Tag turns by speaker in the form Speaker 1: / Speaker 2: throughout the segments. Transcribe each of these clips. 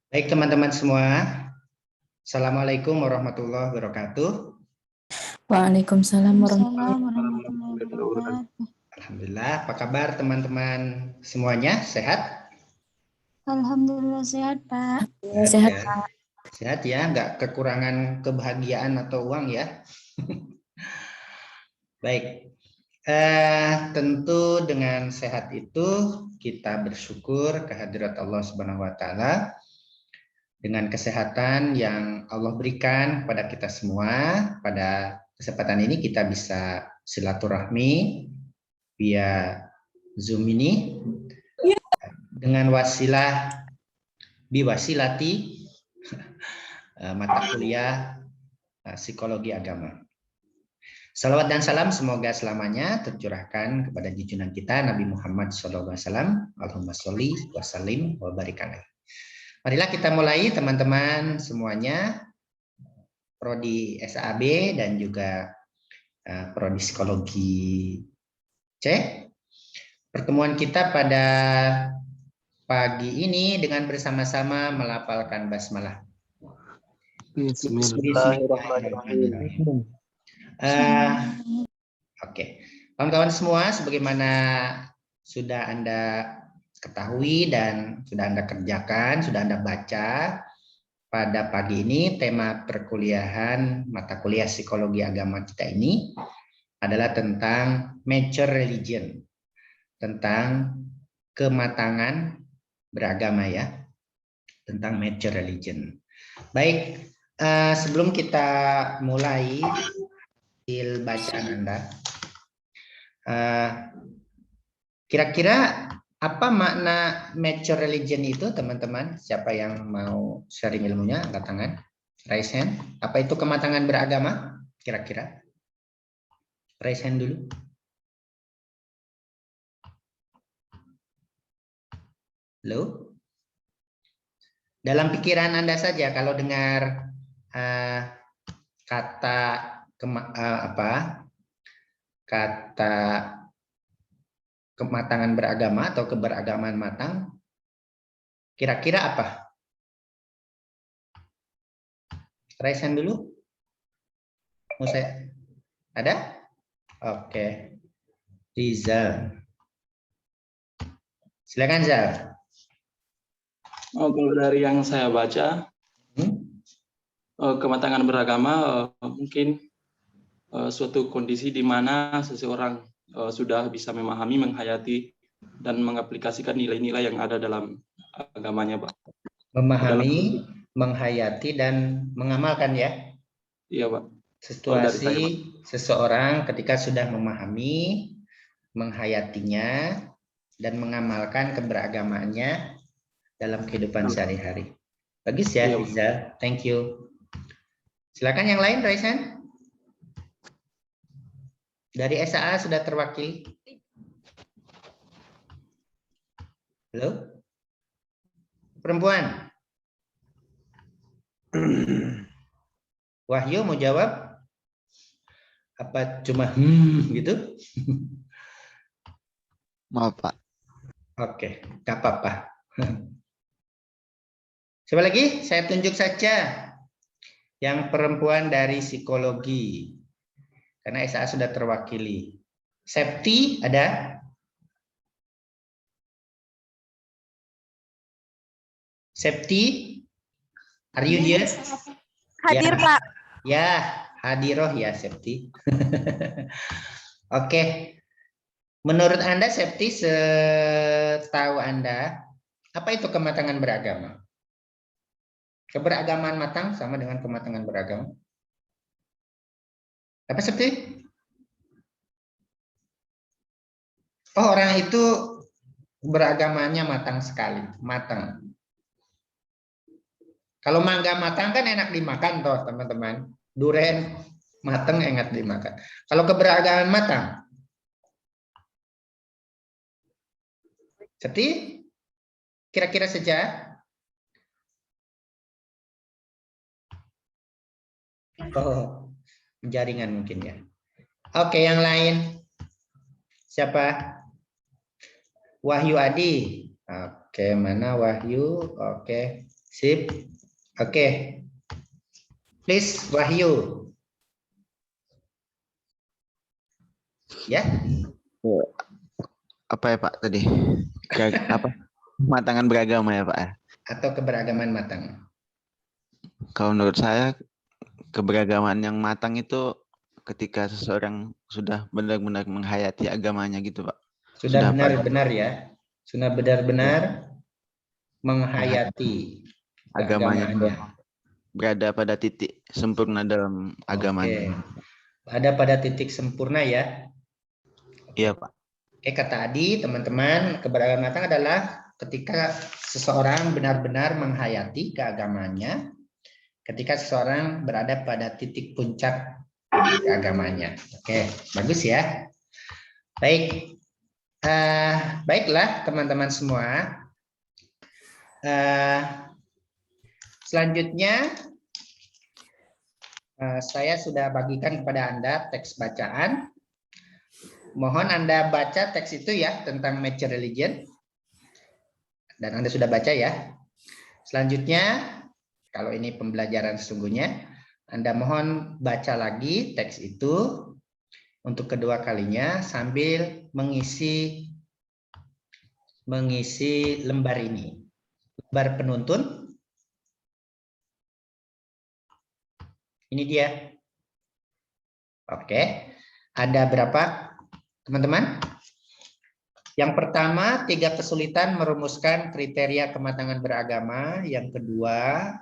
Speaker 1: Baik teman-teman semua, Assalamualaikum warahmatullahi wabarakatuh.
Speaker 2: Waalaikumsalam
Speaker 3: warahmatullahi wabarakatuh.
Speaker 1: Alhamdulillah, apa kabar teman-teman semuanya? Sehat?
Speaker 3: Alhamdulillah sehat, Pak.
Speaker 2: Sehat,
Speaker 1: ya. Sehat ya, nggak kekurangan kebahagiaan atau uang ya. Baik, tentu dengan sehat itu kita bersyukur kehadirat Allah Subhanahu Wa Taala. Dengan kesehatan yang Allah berikan kepada kita semua, pada kesempatan ini kita bisa silaturahmi via Zoom ini dengan wasilah biwasilati mata kuliah psikologi agama. Salawat dan salam semoga selamanya tercurahkan kepada junjungan kita Nabi Muhammad SAW. Allahumma sholli wa sallim wa barik alaihi. Marilah kita mulai teman-teman semuanya, Prodi SAB dan juga Prodi Psikologi C. Pertemuan kita pada pagi ini dengan bersama-sama melafalkan basmalah.
Speaker 4: Bismillahirrahmanirrahim.
Speaker 1: Oke, kawan-kawan semua, sebagaimana sudah Anda ketahui dan sudah Anda kerjakan, sudah Anda baca, pada pagi ini tema perkuliahan mata kuliah psikologi agama kita ini adalah tentang mature religion, tentang kematangan beragama ya, tentang mature religion. Baik, sebelum kita mulai bacaan Anda, kira-kira apa makna mature religion itu teman-teman? Siapa yang mau sharing ilmunya? Angkat tangan, raise hand. Apa itu kematangan beragama? Kira-kira raise hand dulu. Halo? Dalam pikiran Anda saja kalau dengar kata kata kematangan beragama atau keberagaman matang, kira-kira apa? Raise hand dulu. Mau saya? Ada? Oke. Rizal. Silakan Zal.
Speaker 4: Kalau dari yang saya baca, kematangan beragama mungkin suatu kondisi di mana seseorang sudah bisa memahami, menghayati, dan mengaplikasikan nilai-nilai yang ada dalam agamanya, Pak.
Speaker 1: Memahami, menghayati, dan mengamalkan ya?
Speaker 4: Iya, Pak.
Speaker 1: Situasi seseorang ketika sudah memahami, menghayatinya, dan mengamalkan keberagamaannya dalam kehidupan sehari-hari. Bagus ya, Rizal. Thank you. Silakan yang lain, raise hand. Dari SAA sudah terwakili. Halo? Perempuan? Wahyu mau jawab? Apa cuma gitu?
Speaker 5: Maaf, Pak.
Speaker 1: Oke, nggak apa-apa. Coba lagi, saya tunjuk saja yang perempuan dari psikologi. Karena SA sudah terwakili. Septi ada? Septi? Are you there?
Speaker 6: Hadir,
Speaker 1: ya.
Speaker 6: Pak.
Speaker 1: Ya, hadiroh ya Septi. Oke. Menurut Anda Septi, setahu Anda, apa itu kematangan beragama? Keberagaman matang sama dengan kematangan beragama. Apa Septi? Oh, orang itu beragamanya matang sekali, matang. Kalau mangga matang kan enak dimakan toh teman-teman. Duren matang enak dimakan. Kalau keberagaman matang, Septi, kira-kira saja. Oh, jaringan mungkin ya. Oke, yang lain. Siapa? Wahyu Adi. Oke, mana Wahyu? Oke. Sip. Oke. Please, Wahyu. Ya.
Speaker 5: Apa ya Pak tadi? Apa? Matangan beragama ya Pak?
Speaker 1: Atau keberagaman matang.
Speaker 5: Kalau menurut saya keberagaman yang matang itu ketika seseorang sudah benar-benar menghayati agamanya gitu Pak.
Speaker 1: Sudah
Speaker 5: Sudah
Speaker 1: benar-benar ya. Sudah benar-benar menghayati
Speaker 5: agamanya
Speaker 1: keagamaannya.
Speaker 5: berada pada titik sempurna dalam agamanya.
Speaker 1: Oke. Ada pada titik sempurna ya.
Speaker 5: Iya Pak.
Speaker 1: Oke, kata Adi, teman-teman, keberagaman matang adalah ketika seseorang benar-benar menghayati keagamannya, ketika seseorang berada pada titik puncak keagamannya. Oke, bagus ya. Baik, baiklah teman-teman semua. Selanjutnya, saya sudah bagikan kepada Anda teks bacaan. Mohon Anda baca teks itu ya tentang mature religion. Dan Anda sudah baca ya. Selanjutnya, kalau ini pembelajaran sesungguhnya, Anda mohon baca lagi teks itu untuk kedua kalinya sambil mengisi lembar ini. Lembar penuntun. Ini dia. Oke. Ada berapa? Teman-teman, yang pertama 3 kesulitan merumuskan kriteria kematangan beragama. Yang kedua,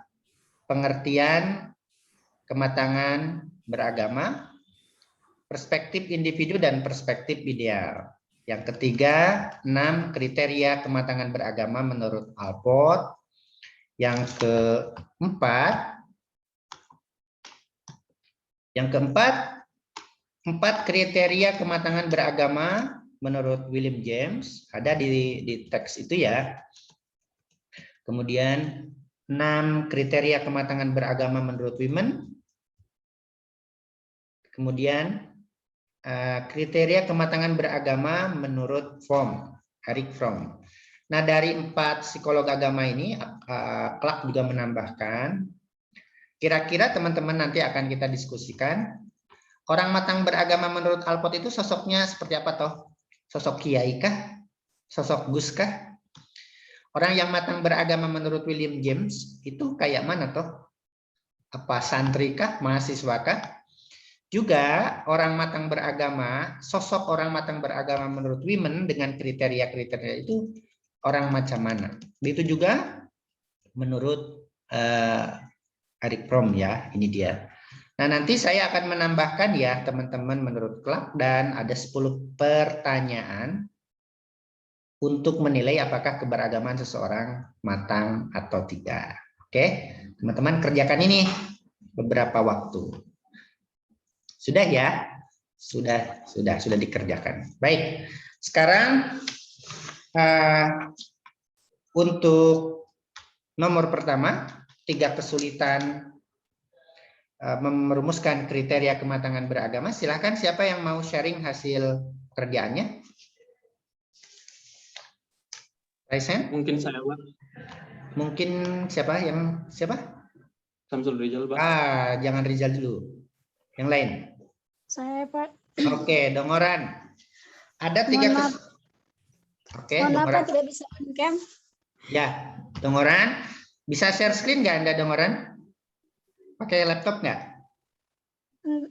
Speaker 1: pengertian kematangan beragama, perspektif individu dan perspektif ideal. Yang ketiga, 6 kriteria kematangan beragama menurut Alport. Yang keempat, 4 kriteria kematangan beragama menurut William James, ada di teks itu ya. Kemudian 6 kriteria kematangan beragama menurut Women. Kemudian kriteria kematangan beragama menurut Erich Fromm. Nah, dari 4 psikolog agama ini, Clark juga menambahkan, kira-kira teman-teman nanti akan kita diskusikan, orang matang beragama menurut Alport itu sosoknya seperti apa toh? Sosok kiai kah? Sosok gus kah? Orang yang matang beragama menurut William James itu kayak mana toh? Apa santri kah? Mahasiswa kah? Juga orang matang beragama, sosok orang matang beragama menurut Women dengan kriteria-kriteria itu orang macam mana? Begitu juga menurut Erich Fromm ya, ini dia. Nah, nanti saya akan menambahkan ya teman-teman menurut Clark, dan ada 10 pertanyaan untuk menilai apakah keberagaman seseorang matang atau tidak. Oke, teman-teman kerjakan ini beberapa waktu. Sudah ya? Sudah dikerjakan. Baik. Sekarang untuk nomor pertama, 3 kesulitan merumuskan kriteria kematangan beragama. Silahkan, siapa yang mau sharing hasil kerjaannya? Raisen?
Speaker 4: Mungkin saya, Pak.
Speaker 1: Mungkin siapa?
Speaker 4: Samsul Rizal, Pak.
Speaker 1: Jangan Rizal dulu. Yang lain?
Speaker 3: Saya, Pak.
Speaker 1: Oke, Dongoran. Ada 3
Speaker 3: Mohon maaf.
Speaker 1: Oke,
Speaker 3: Mohon maaf,
Speaker 1: Dongoran.
Speaker 3: Pak, tidak bisa on cam.
Speaker 1: Ya, Dongoran. Bisa share screen nggak Anda, Dongoran? Pakai laptop nggak?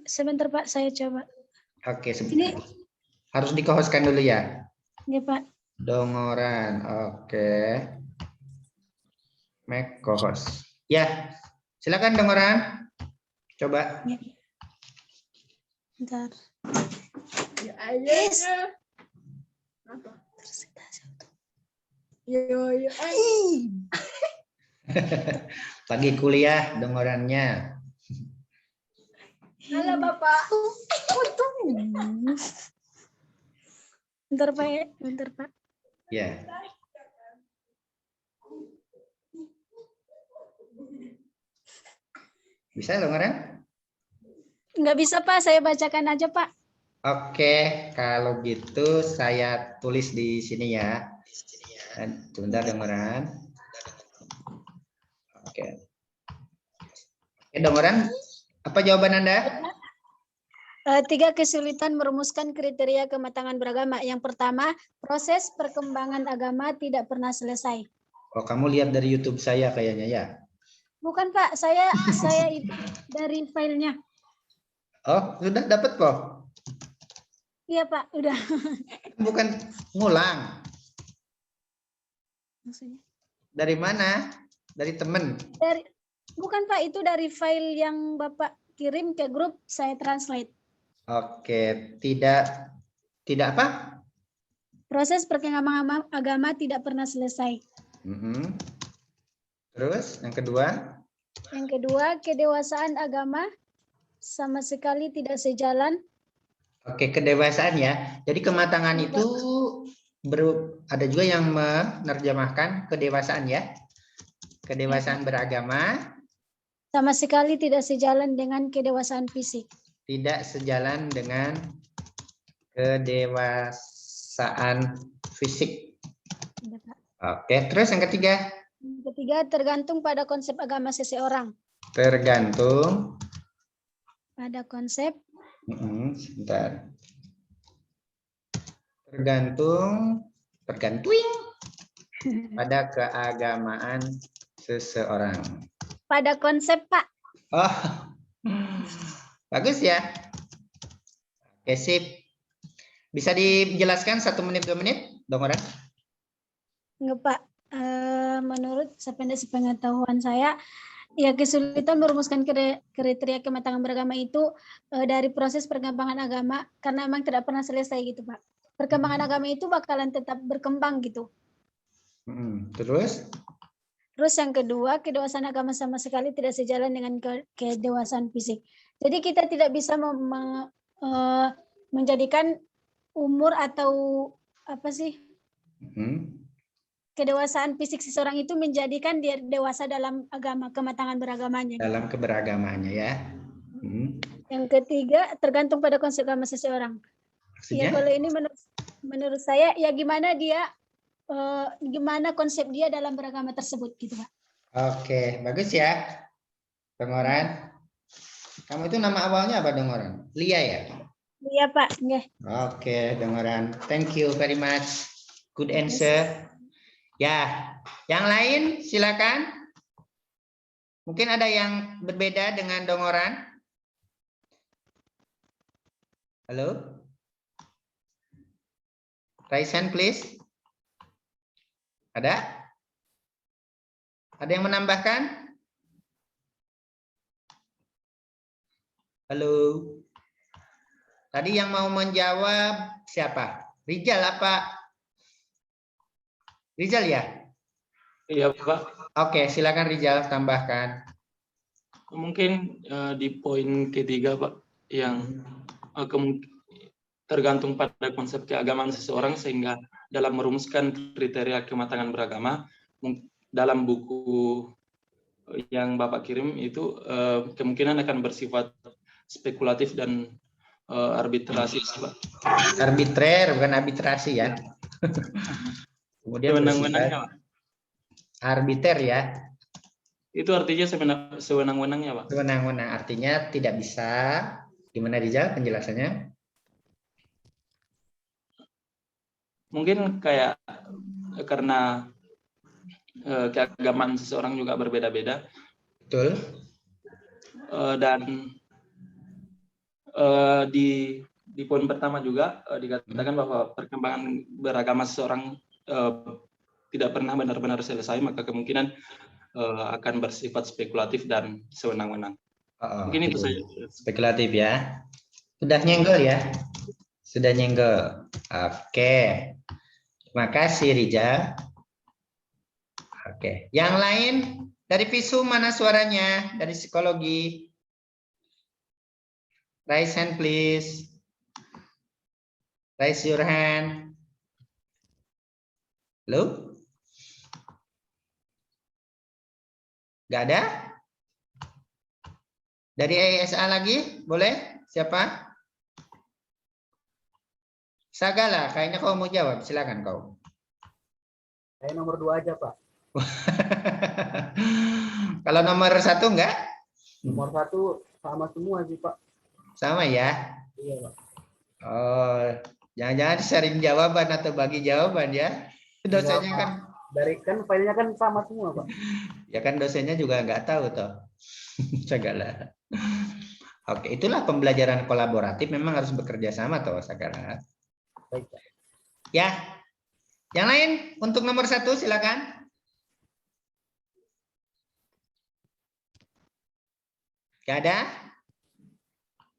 Speaker 3: Sebentar, Pak, saya coba.
Speaker 1: Oke, sebentar. Harus dikohoskan dulu ya.
Speaker 3: Ya, Pak.
Speaker 1: Dongoran, oke. Make co-host. Ya, silakan Dongoran. Coba.
Speaker 3: Ya. Bentar. Yes. Yo.
Speaker 1: Lagi kuliah Dongorannya.
Speaker 3: Halo, Bapak. Bentar, Pak. Bentar, Pak.
Speaker 1: Ya. Bisa Dongoran?
Speaker 3: Nggak bisa, Pak. Saya bacakan aja, Pak.
Speaker 1: Oke, kalau gitu saya tulis di sini ya. Sebentar Dongoran. Oke. Oke, Dongoran, apa jawaban Anda?
Speaker 3: 3 kesulitan merumuskan kriteria kematangan beragama. Yang pertama, proses perkembangan agama tidak pernah selesai.
Speaker 1: Oh, kamu lihat dari YouTube saya kayaknya ya.
Speaker 3: Bukan Pak, saya itu dari filenya.
Speaker 1: Oh, sudah dapat kok.
Speaker 3: Iya Pak, udah.
Speaker 1: Bukan ngulang.
Speaker 3: Maksudnya.
Speaker 1: Dari mana? Dari temen.
Speaker 3: Bukan Pak, itu dari file yang Bapak kirim ke grup, saya translate.
Speaker 1: Oke, tidak apa?
Speaker 3: Proses perkembangan agama tidak pernah selesai.
Speaker 1: Terus yang kedua?
Speaker 3: Yang kedua, kedewasaan agama sama sekali tidak sejalan.
Speaker 1: Oke, kedewasaan ya. Jadi kematangan itu ada juga yang menerjemahkan kedewasaan ya. Kedewasaan beragama
Speaker 3: Sama sekali tidak sejalan dengan kedewasaan fisik.
Speaker 1: tidak sejalan dengan kedewasaan fisik. Oke, terus yang ketiga?
Speaker 3: Yang ketiga, tergantung pada konsep agama seseorang.
Speaker 1: Tergantung.
Speaker 3: Pada konsep.
Speaker 1: Sebentar. Tergantung pada keagamaan seseorang.
Speaker 3: Pada konsep, Pak.
Speaker 1: Oh, bagus ya. Oke, sip. Bisa dijelaskan 1 menit 2 menit, Dongoran?
Speaker 3: Enggak, Pak. Menurut sepengetahuan saya, ya kesulitan merumuskan kriteria kematangan beragama itu dari proses perkembangan agama karena memang tidak pernah selesai gitu, Pak. Perkembangan agama itu bakalan tetap berkembang gitu.
Speaker 1: Terus
Speaker 3: yang kedua, kedewasaan agama sama sekali tidak sejalan dengan kedewasaan fisik. Jadi kita tidak bisa menjadikan umur atau apa sih? Kedewasaan fisik seseorang itu menjadikan dia dewasa dalam agama, kematangan beragamanya.
Speaker 1: Dalam keberagamannya ya.
Speaker 3: Yang ketiga, tergantung pada konsep agama seseorang.
Speaker 1: Maksudnya?
Speaker 3: Ya kalau ini menurut saya ya gimana konsep dia dalam beragama tersebut gitu Pak.
Speaker 1: Oke, bagus ya, Dongoran. Kamu itu nama awalnya apa, Dongoran? Lia ya?
Speaker 3: Iya Pak.
Speaker 1: Oke, Dongoran. Thank you very much. Good answer. Ya, yang lain silakan. Mungkin ada yang berbeda dengan Dongoran. Halo? Raise hand please. Ada? Ada yang menambahkan? Halo? Tadi yang mau menjawab siapa? Rizal apa? Rizal ya?
Speaker 4: Iya, Pak.
Speaker 1: Oke, silakan Rizal tambahkan.
Speaker 4: Mungkin di poin ketiga, Pak, yang tergantung pada konsep keagamaan seseorang sehingga dalam merumuskan kriteria kematangan beragama dalam buku yang Bapak kirim itu kemungkinan akan bersifat spekulatif dan arbitrasi, Pak.
Speaker 1: Arbitrer bukan arbitrasi ya. Kemudian
Speaker 4: sewenang-wenangnya, Pak.
Speaker 1: Arbiter ya.
Speaker 4: Itu artinya sewenang-wenangnya, Pak.
Speaker 1: Sewenang-wenang artinya tidak bisa. Gimana Rizal penjelasannya?
Speaker 4: Mungkin kayak karena keagamaan seseorang juga berbeda-beda.
Speaker 1: Betul.
Speaker 4: Dan di poin pertama juga dikatakan bahwa perkembangan beragama seseorang tidak pernah benar-benar selesai, maka kemungkinan akan bersifat spekulatif dan sewenang-wenang. Mungkin itu saja.
Speaker 1: Spekulatif ya. Sudah nyenggol ya? Sudah nyenggol. Oke. Terima kasih Rizal. Oke. Yang lain dari Visu mana suaranya? Dari psikologi. Raise hand please. Raise your hand. Halo? Gak ada? Dari ESA lagi? Boleh? Siapa? Sagala, kayaknya kau mau jawab. Silakan kau.
Speaker 6: Saya nomor 2 aja, Pak.
Speaker 1: Kalau nomor 1 enggak?
Speaker 6: Nomor 1 sama semua sih Pak.
Speaker 1: Sama ya?
Speaker 6: Iya Pak.
Speaker 1: Oh, jangan-jangan sharing jawaban atau bagi jawaban ya? Dosennya
Speaker 6: Enggak,
Speaker 1: kan,
Speaker 6: Pak. Dari kan filenya kan sama semua Pak.
Speaker 1: ya kan dosennya juga nggak tahu toh. Segala. Oke, itulah pembelajaran kolaboratif, memang harus bekerja sama toh segala.
Speaker 6: Baik Pak.
Speaker 1: Ya, yang lain untuk nomor 1 silakan. Gak ada?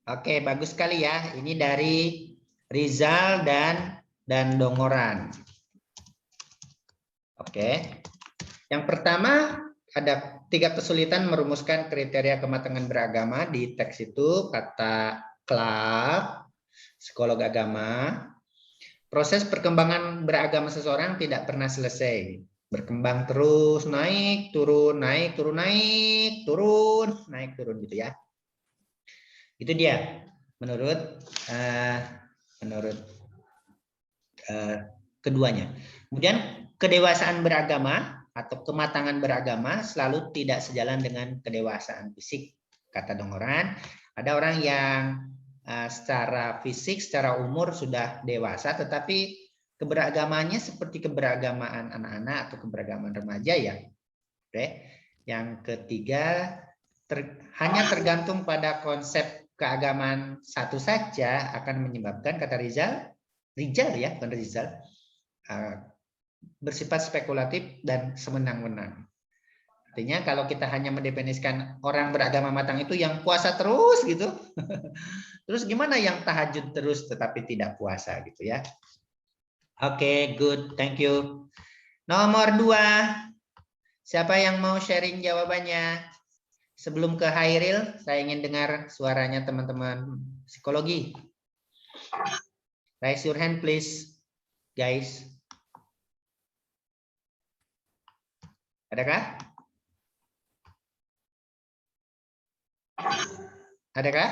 Speaker 1: Oke, bagus sekali ya. Ini dari Rizal dan Dongoran. Oke. Yang pertama ada 3 kesulitan merumuskan kriteria kematangan beragama. Di teks itu kata Clark, psikolog agama. Proses perkembangan beragama seseorang tidak pernah selesai. Berkembang terus, naik, turun, naik, turun, naik, turun, naik, turun gitu ya. Itu dia menurut keduanya. Kemudian kedewasaan beragama atau kematangan beragama selalu tidak sejalan dengan kedewasaan fisik, kata Dongoran. Ada orang yang secara fisik, secara umur sudah dewasa, tetapi keberagamannya seperti keberagamaan anak-anak atau keberagaman remaja ya. Oke. Yang ketiga, hanya tergantung pada konsep keagamaan satu saja akan menyebabkan, kata Rizal ya, bukan Rizal, bersifat spekulatif dan semenang-menang. Artinya kalau kita hanya mendefinisikan orang beragama matang itu yang puasa terus gitu, terus gimana yang tahajud terus tetapi tidak puasa gitu ya. Oke, good, thank you. Nomor 2, siapa yang mau sharing jawabannya? Sebelum ke Hairil, saya ingin dengar suaranya teman-teman psikologi. Raise your hand please, guys. Adakah? Adakah?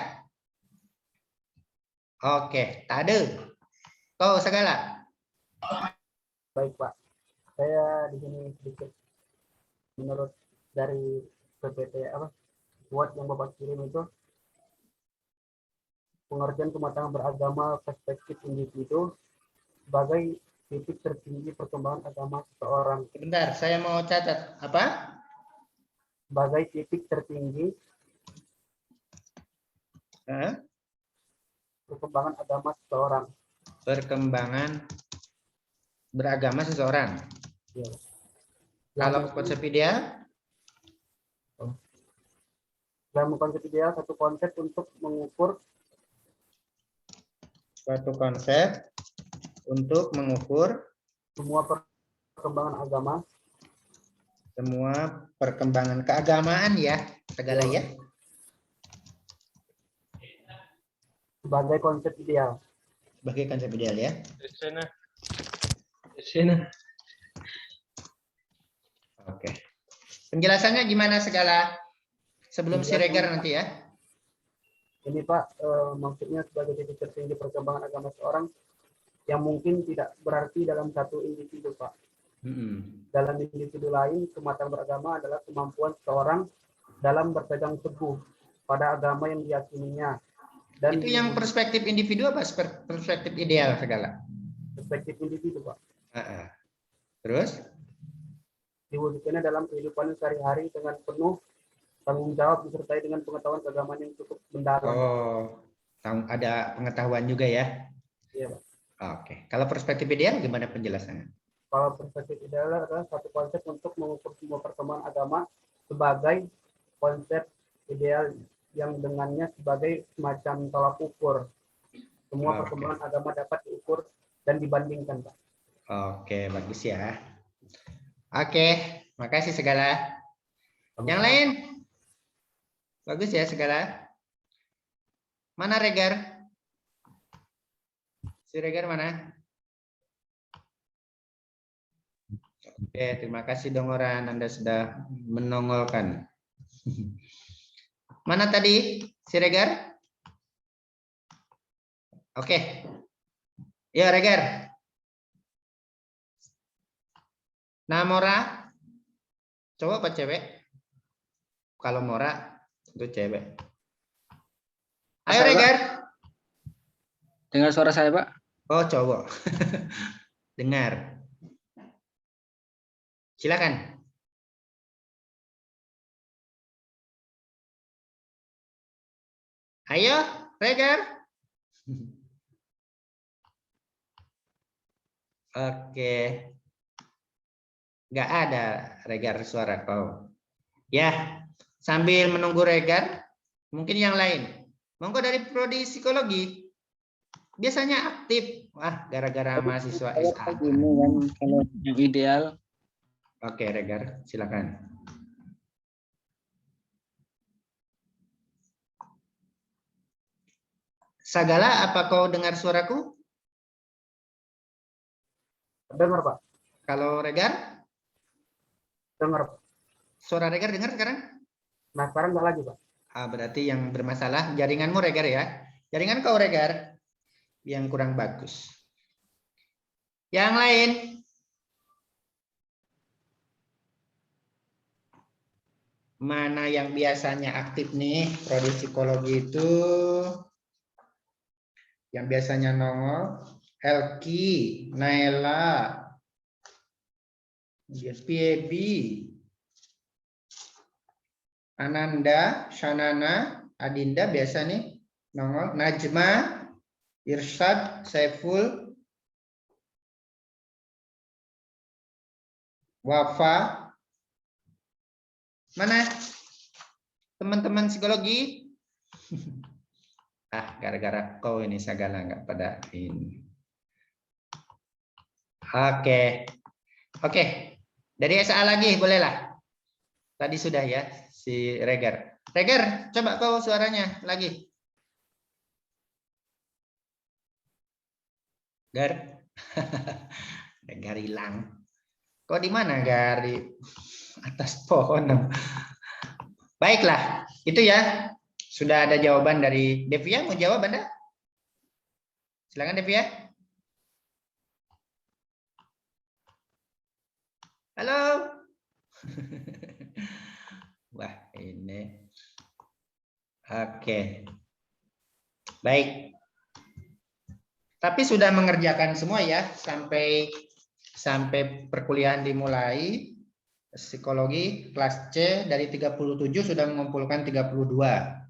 Speaker 1: Oke, tak ada. Kau segala.
Speaker 6: Baik Pak. Saya di sini sedikit menurut dari PPT quote yang Bapak kirim itu, pengertian kematangan beragama perspektif individu sebagai titik tertinggi perkembangan agama seseorang.
Speaker 1: Sebentar, saya mau catat. Apa?
Speaker 6: Sebagai titik tertinggi perkembangan agama seseorang.
Speaker 1: Perkembangan beragama seseorang.
Speaker 6: Ya.
Speaker 1: Kalau konsep ideal?
Speaker 6: Dalam konsep ideal, satu konsep untuk mengukur
Speaker 1: Suatu konsep untuk mengukur
Speaker 6: semua perkembangan agama.
Speaker 1: Semua perkembangan keagamaan ya, segala ya.
Speaker 6: Sebagai konsep ideal.
Speaker 1: Sebagai konsep ideal ya. Oke. Penjelasannya gimana segala? Sebelum Siregar nanti ya.
Speaker 6: Ini Pak, maksudnya sebagai titik tertinggi perkembangan agama seorang yang mungkin tidak berarti dalam satu individu Pak. Dalam individu lain, kematangan beragama adalah kemampuan seseorang dalam berpegang teguh pada agama yang diyakininya. Dan
Speaker 1: itu yang perspektif individu apa perspektif ideal segala?
Speaker 6: Perspektif individu Pak.
Speaker 1: Terus?
Speaker 6: Diwujudkannya dalam kehidupan sehari-hari dengan penuh tanggung jawab disertai dengan pengetahuan keagamaan yang cukup mendalam.
Speaker 1: Oh, ada pengetahuan juga ya?
Speaker 6: Iya Pak.
Speaker 1: Oke. Kalau perspektif ideal gimana penjelasannya?
Speaker 6: Kalau perspektif ideal adalah satu konsep untuk mengukur semua perkembangan agama sebagai konsep ideal yang dengannya sebagai semacam tolak ukur. Semua perkembangan agama dapat diukur dan dibandingkan, Pak.
Speaker 1: Oke, bagus ya. Oke, makasih segala. Yang lain? Bagus ya segala. Mana Regar? Si Regar mana? Oke, terima kasih Dongoran, Anda sudah menongolkan. Mana tadi si Regar? Oke. Ya Regar. Namora? Cowok apa cewek? Kalau Mora itu cewek. Ayo
Speaker 7: Saya, Pak.
Speaker 1: Regar.
Speaker 7: Dengar suara saya, Pak?
Speaker 1: Oh, cowok. Dengar. Silakan. Ayo, Regar. Oke. Nggak ada Regar suara kau. Ya, sambil menunggu Regar, mungkin yang lain. Monggo dari prodi psikologi. Biasanya aktif. Wah, gara-gara mahasiswa SA.
Speaker 7: Ini kan kalau yang ideal.
Speaker 1: Oke, Regar, silakan. Sagala, apa kau dengar suaraku?
Speaker 6: Dengar, Pak.
Speaker 1: Kalau Regar,
Speaker 6: Dengar, Pak.
Speaker 1: suara Regar dengar sekarang?
Speaker 6: Nah, sekarang nggak lagi, Pak.
Speaker 1: Berarti yang bermasalah jaringanmu, Regar ya. Jaringan kau, Regar, yang kurang bagus. Yang lain? Mana yang biasanya aktif nih, prodi psikologi itu? Yang biasanya nongol, Elki, Naila, Piebi, Ananda, Shanana, Adinda biasa nih nongol, Najma, Irsyad, Saiful, Wafa. Mana teman-teman psikologi? Gara-gara kau ini Sagala nggak pada ini. Oke. Dari SA lagi bolehlah. Tadi sudah ya si Regar. Regar, coba kau suaranya lagi. Gar. Regar hilang. Kau di mana, Gar? Di atas pohon. Baiklah, itu ya. Sudah ada jawaban dari Devia, mau jawab Anda? Silakan Devia. Halo. Wah, ini. Oke. Baik. Tapi sudah mengerjakan semua ya sampai perkuliahan dimulai. Psikologi kelas C dari 37 sudah mengumpulkan 32.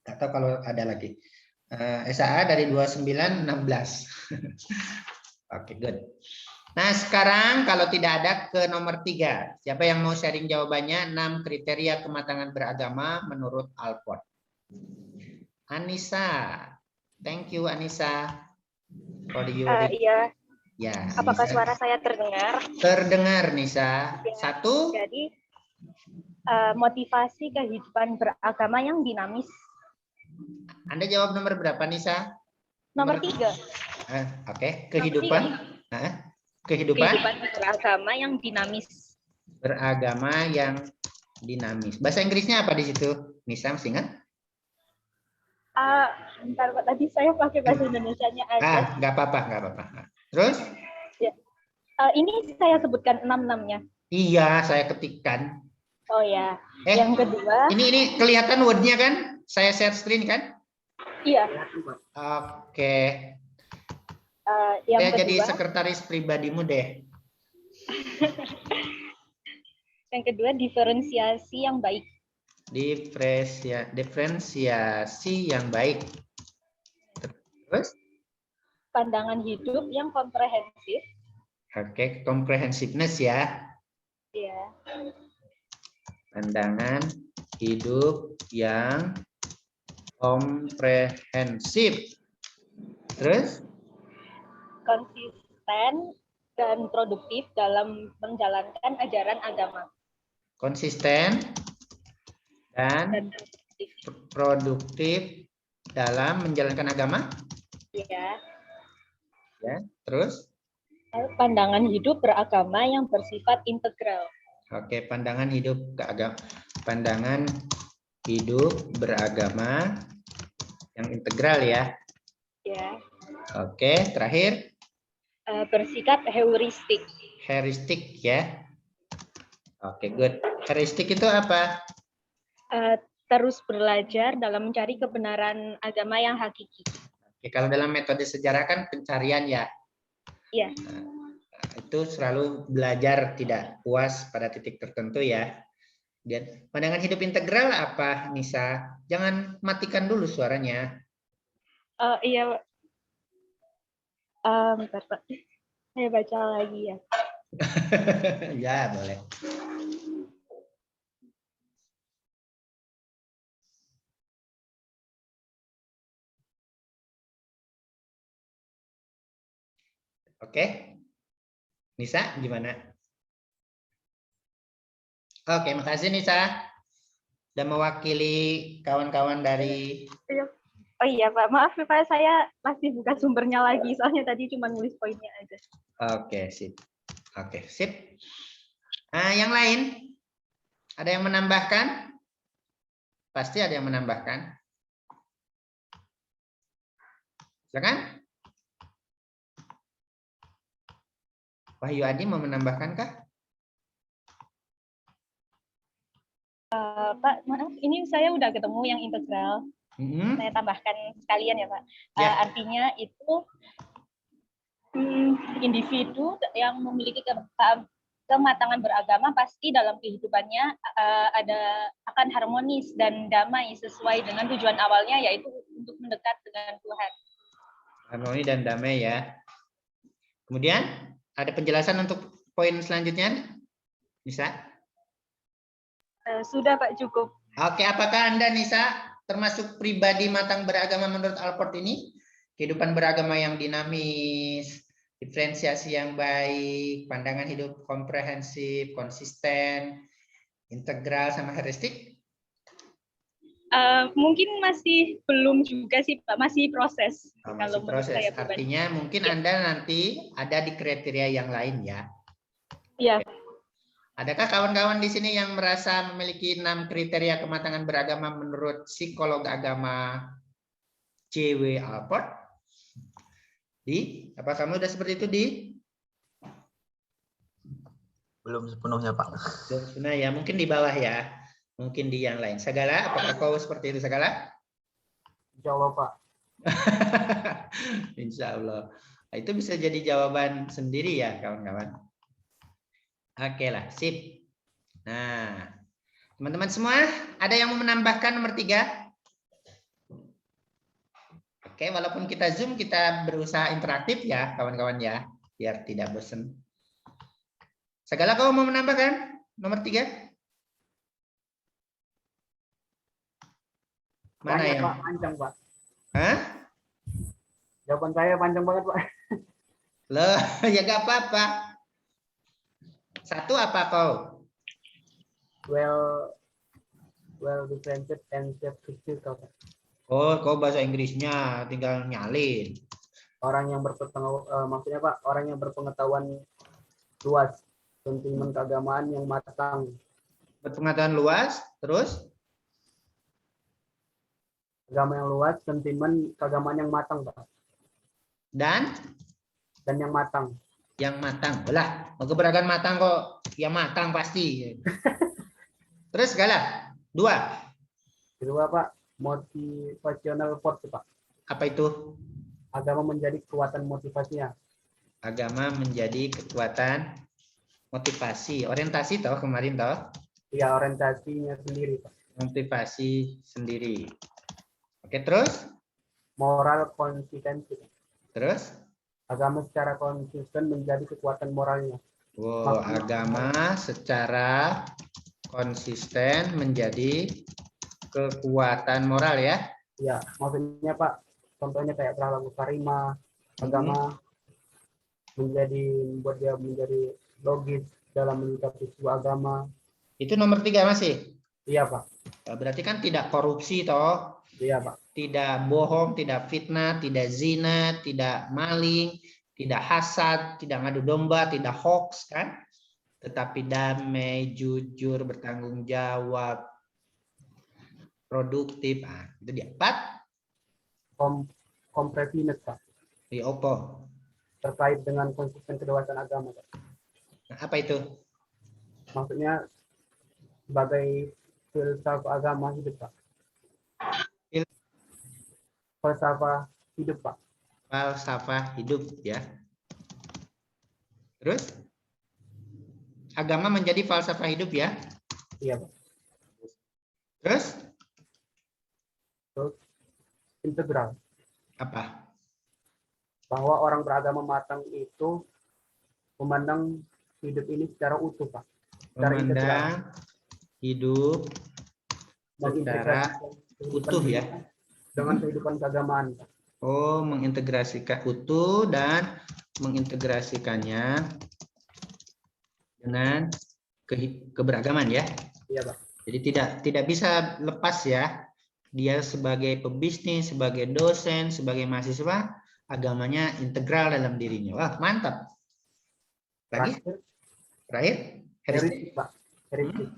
Speaker 1: Atau kalau ada lagi. SAA dari 29 16. Oke, good. Nah, sekarang kalau tidak ada ke nomor 3. Siapa yang mau sharing jawabannya? 6 kriteria kematangan beragama menurut Alport. Anissa. Thank you, Anissa.
Speaker 8: Iya.
Speaker 1: Ya,
Speaker 8: Apakah
Speaker 1: Nisa.
Speaker 8: suara saya terdengar?
Speaker 1: Terdengar, Nisa.
Speaker 8: Ya,
Speaker 1: 1.
Speaker 8: Jadi motivasi kehidupan beragama yang dinamis.
Speaker 1: Anda jawab nomor berapa, Nisa?
Speaker 8: Nomor 3.
Speaker 1: Oke. Kehidupan. Kehidupan
Speaker 8: beragama yang dinamis.
Speaker 1: Beragama yang dinamis. Bahasa Inggrisnya apa di situ? Nisa masih ingat?
Speaker 8: Bentar Pak, tadi saya pakai bahasa Indonesianya aja.
Speaker 1: Nggak apa-apa. Terus?
Speaker 8: Ya. Ini saya sebutkan 6-6-nya.
Speaker 1: Iya, saya ketikkan.
Speaker 8: Oh ya. Yang kedua.
Speaker 1: Ini kelihatan word-nya kan? Saya share screen kan?
Speaker 8: Iya.
Speaker 1: Oke.
Speaker 8: Yang
Speaker 1: saya
Speaker 8: kedua,
Speaker 1: jadi sekretaris pribadimu deh.
Speaker 8: Yang kedua, diferensiasi yang baik.
Speaker 1: Diferensiasi yang baik. Terus?
Speaker 8: Pandangan hidup yang komprehensif.
Speaker 1: Oke, comprehensiveness ya.
Speaker 8: Iya.
Speaker 1: Pandangan hidup yang komprehensif. Terus?
Speaker 8: Konsisten dan produktif dalam menjalankan ajaran agama.
Speaker 1: Konsisten dan produktif dalam menjalankan agama.
Speaker 8: Ya.
Speaker 1: Ya, terus?
Speaker 8: Pandangan hidup beragama yang bersifat integral.
Speaker 1: Oke, pandangan hidup beragama yang integral ya.
Speaker 8: Ya.
Speaker 1: Oke, terakhir?
Speaker 8: Bersikap heuristik.
Speaker 1: Heuristik ya. Oke, good. Heuristik itu apa?
Speaker 8: Terus belajar dalam mencari kebenaran agama yang hakiki.
Speaker 1: Oke, kalau dalam metode sejarah kan pencarian ya.
Speaker 8: Iya.
Speaker 1: Itu selalu belajar tidak puas pada titik tertentu ya. Dan pandangan hidup integral apa, Nisa? Jangan matikan dulu suaranya.
Speaker 8: Iya, bentar, Pak. Saya baca lagi ya.
Speaker 1: Ya, boleh. Oke. Nisa, gimana? Oke, makasih Nisa. Sudah mewakili kawan-kawan dari...
Speaker 8: Oh iya Pak, maaf Pak, saya masih buka sumbernya lagi, soalnya tadi cuma nulis poinnya aja.
Speaker 1: Oke, sip. Oke, sip. Nah, yang lain? Ada yang menambahkan? Pasti ada yang menambahkan. Silakan. Wahyu Adi mau menambahkan kah?
Speaker 8: Pak, maaf, ini saya udah ketemu yang integral. Saya tambahkan sekalian ya Pak. Artinya itu individu yang memiliki kematangan beragama pasti dalam kehidupannya akan harmonis dan damai sesuai dengan tujuan awalnya, yaitu untuk mendekat dengan Tuhan.
Speaker 1: Harmoni dan damai ya. Kemudian ada penjelasan untuk poin selanjutnya, Nisa?
Speaker 8: Sudah Pak, cukup.
Speaker 1: Oke, apakah Anda Nisa termasuk pribadi matang beragama menurut Alport ini? Kehidupan beragama yang dinamis, diferensiasi yang baik, pandangan hidup komprehensif, konsisten, integral, sama heuristik?
Speaker 8: Mungkin masih belum juga sih Pak, masih proses.
Speaker 1: Masih proses. Saya artinya mungkin ya. Anda nanti ada di kriteria yang lain ya.
Speaker 8: Iya.
Speaker 1: Adakah kawan-kawan di sini yang merasa memiliki 6 kriteria kematangan beragama menurut psikolog agama C.W. Alport? Apa kamu udah seperti itu, Di?
Speaker 5: Belum sepenuhnya, Pak.
Speaker 1: Belum sepenuhnya ya, mungkin di bawah ya. Mungkin di yang lain. Sagala, apakah kau seperti itu, Sagala?
Speaker 6: Insya Allah, Pak.
Speaker 1: Insya Allah. Nah, itu bisa jadi jawaban sendiri ya, kawan-kawan. Oke lah, sip. Nah, teman-teman semua, ada yang mau menambahkan nomor 3? Oke, walaupun kita Zoom, kita berusaha interaktif ya, kawan-kawan ya, biar tidak bosan. Sagala, kau mau menambahkan nomor 3? Mana
Speaker 6: banyak,
Speaker 1: yang?
Speaker 6: Pak, panjang, Pak.
Speaker 1: Hah?
Speaker 6: Jawaban saya panjang banget, Pak.
Speaker 1: Loh, ya gak apa-apa. 1 apa kau?
Speaker 6: Well differentiated and self-critical.
Speaker 1: Oh, kau bahasa Inggrisnya tinggal nyalin.
Speaker 6: Orang yang maksudnya Pak, orang yang berpengetahuan luas, sentimen keagamaan yang matang.
Speaker 1: Berpengetahuan luas, terus?
Speaker 6: Agama yang luas, sentimen keagamaan yang matang, Pak.
Speaker 1: Dan
Speaker 6: yang matang.
Speaker 1: Yang matang. Belah, mau keberagaman matang kok. Ya matang pasti. Terus segala. 2.
Speaker 6: Kedua, Pak, motivational force, Pak.
Speaker 1: Apa itu?
Speaker 6: Agama menjadi kekuatan motivasinya.
Speaker 1: Agama menjadi kekuatan motivasi. Orientasi toh kemarin toh?
Speaker 6: Iya, orientasinya sendiri, Pak.
Speaker 1: Motivasi sendiri. Oke, terus?
Speaker 6: Moral konsistensi.
Speaker 1: Terus?
Speaker 6: Agama secara konsisten menjadi kekuatan moralnya.
Speaker 1: Wow, agama secara konsisten menjadi kekuatan moral ya?
Speaker 6: Iya, maksudnya Pak, contohnya kayak berlaku karimah, agama membuat dia menjadi logis dalam menyikapi sebuah agama.
Speaker 1: Itu nomor 3 masih?
Speaker 6: Iya, Pak.
Speaker 1: Berarti kan tidak korupsi toh?
Speaker 6: Iya, Pak.
Speaker 1: Tidak bohong, tidak fitnah, tidak zina, tidak maling, tidak hasad, tidak ngadu domba, tidak hoax kan? Tetapi damai, jujur, bertanggung jawab, produktif. Ah, itu dia. 4.
Speaker 6: Komprehensiveness, Pak.
Speaker 1: Di opo.
Speaker 6: Terkait dengan konsisten kedewasaan agama, Pak.
Speaker 1: Nah, apa itu?
Speaker 6: Maksudnya sebagai filsafat agama hidup, Pak. Falsafah hidup, Pak.
Speaker 1: Falsafah hidup ya. Terus agama menjadi falsafah hidup ya.
Speaker 6: Iya, Pak.
Speaker 1: Terus
Speaker 6: Integral.
Speaker 1: apa?
Speaker 6: Bahwa orang beragama matang itu memandang hidup ini secara utuh, Pak. Secara integral.
Speaker 1: Memandang hidup secara utuh ya.
Speaker 6: Dengan kehidupan keagamaan, Pak.
Speaker 1: Oh, mengintegrasikan utuh dan mengintegrasikannya dengan keberagaman ya.
Speaker 6: Iya, Pak.
Speaker 1: Jadi tidak bisa lepas ya. Dia sebagai pebisnis, sebagai dosen, sebagai mahasiswa, agamanya integral dalam dirinya. Wah, mantap. Lagi? Terakhir?
Speaker 6: Heristik, Pak. Heristik.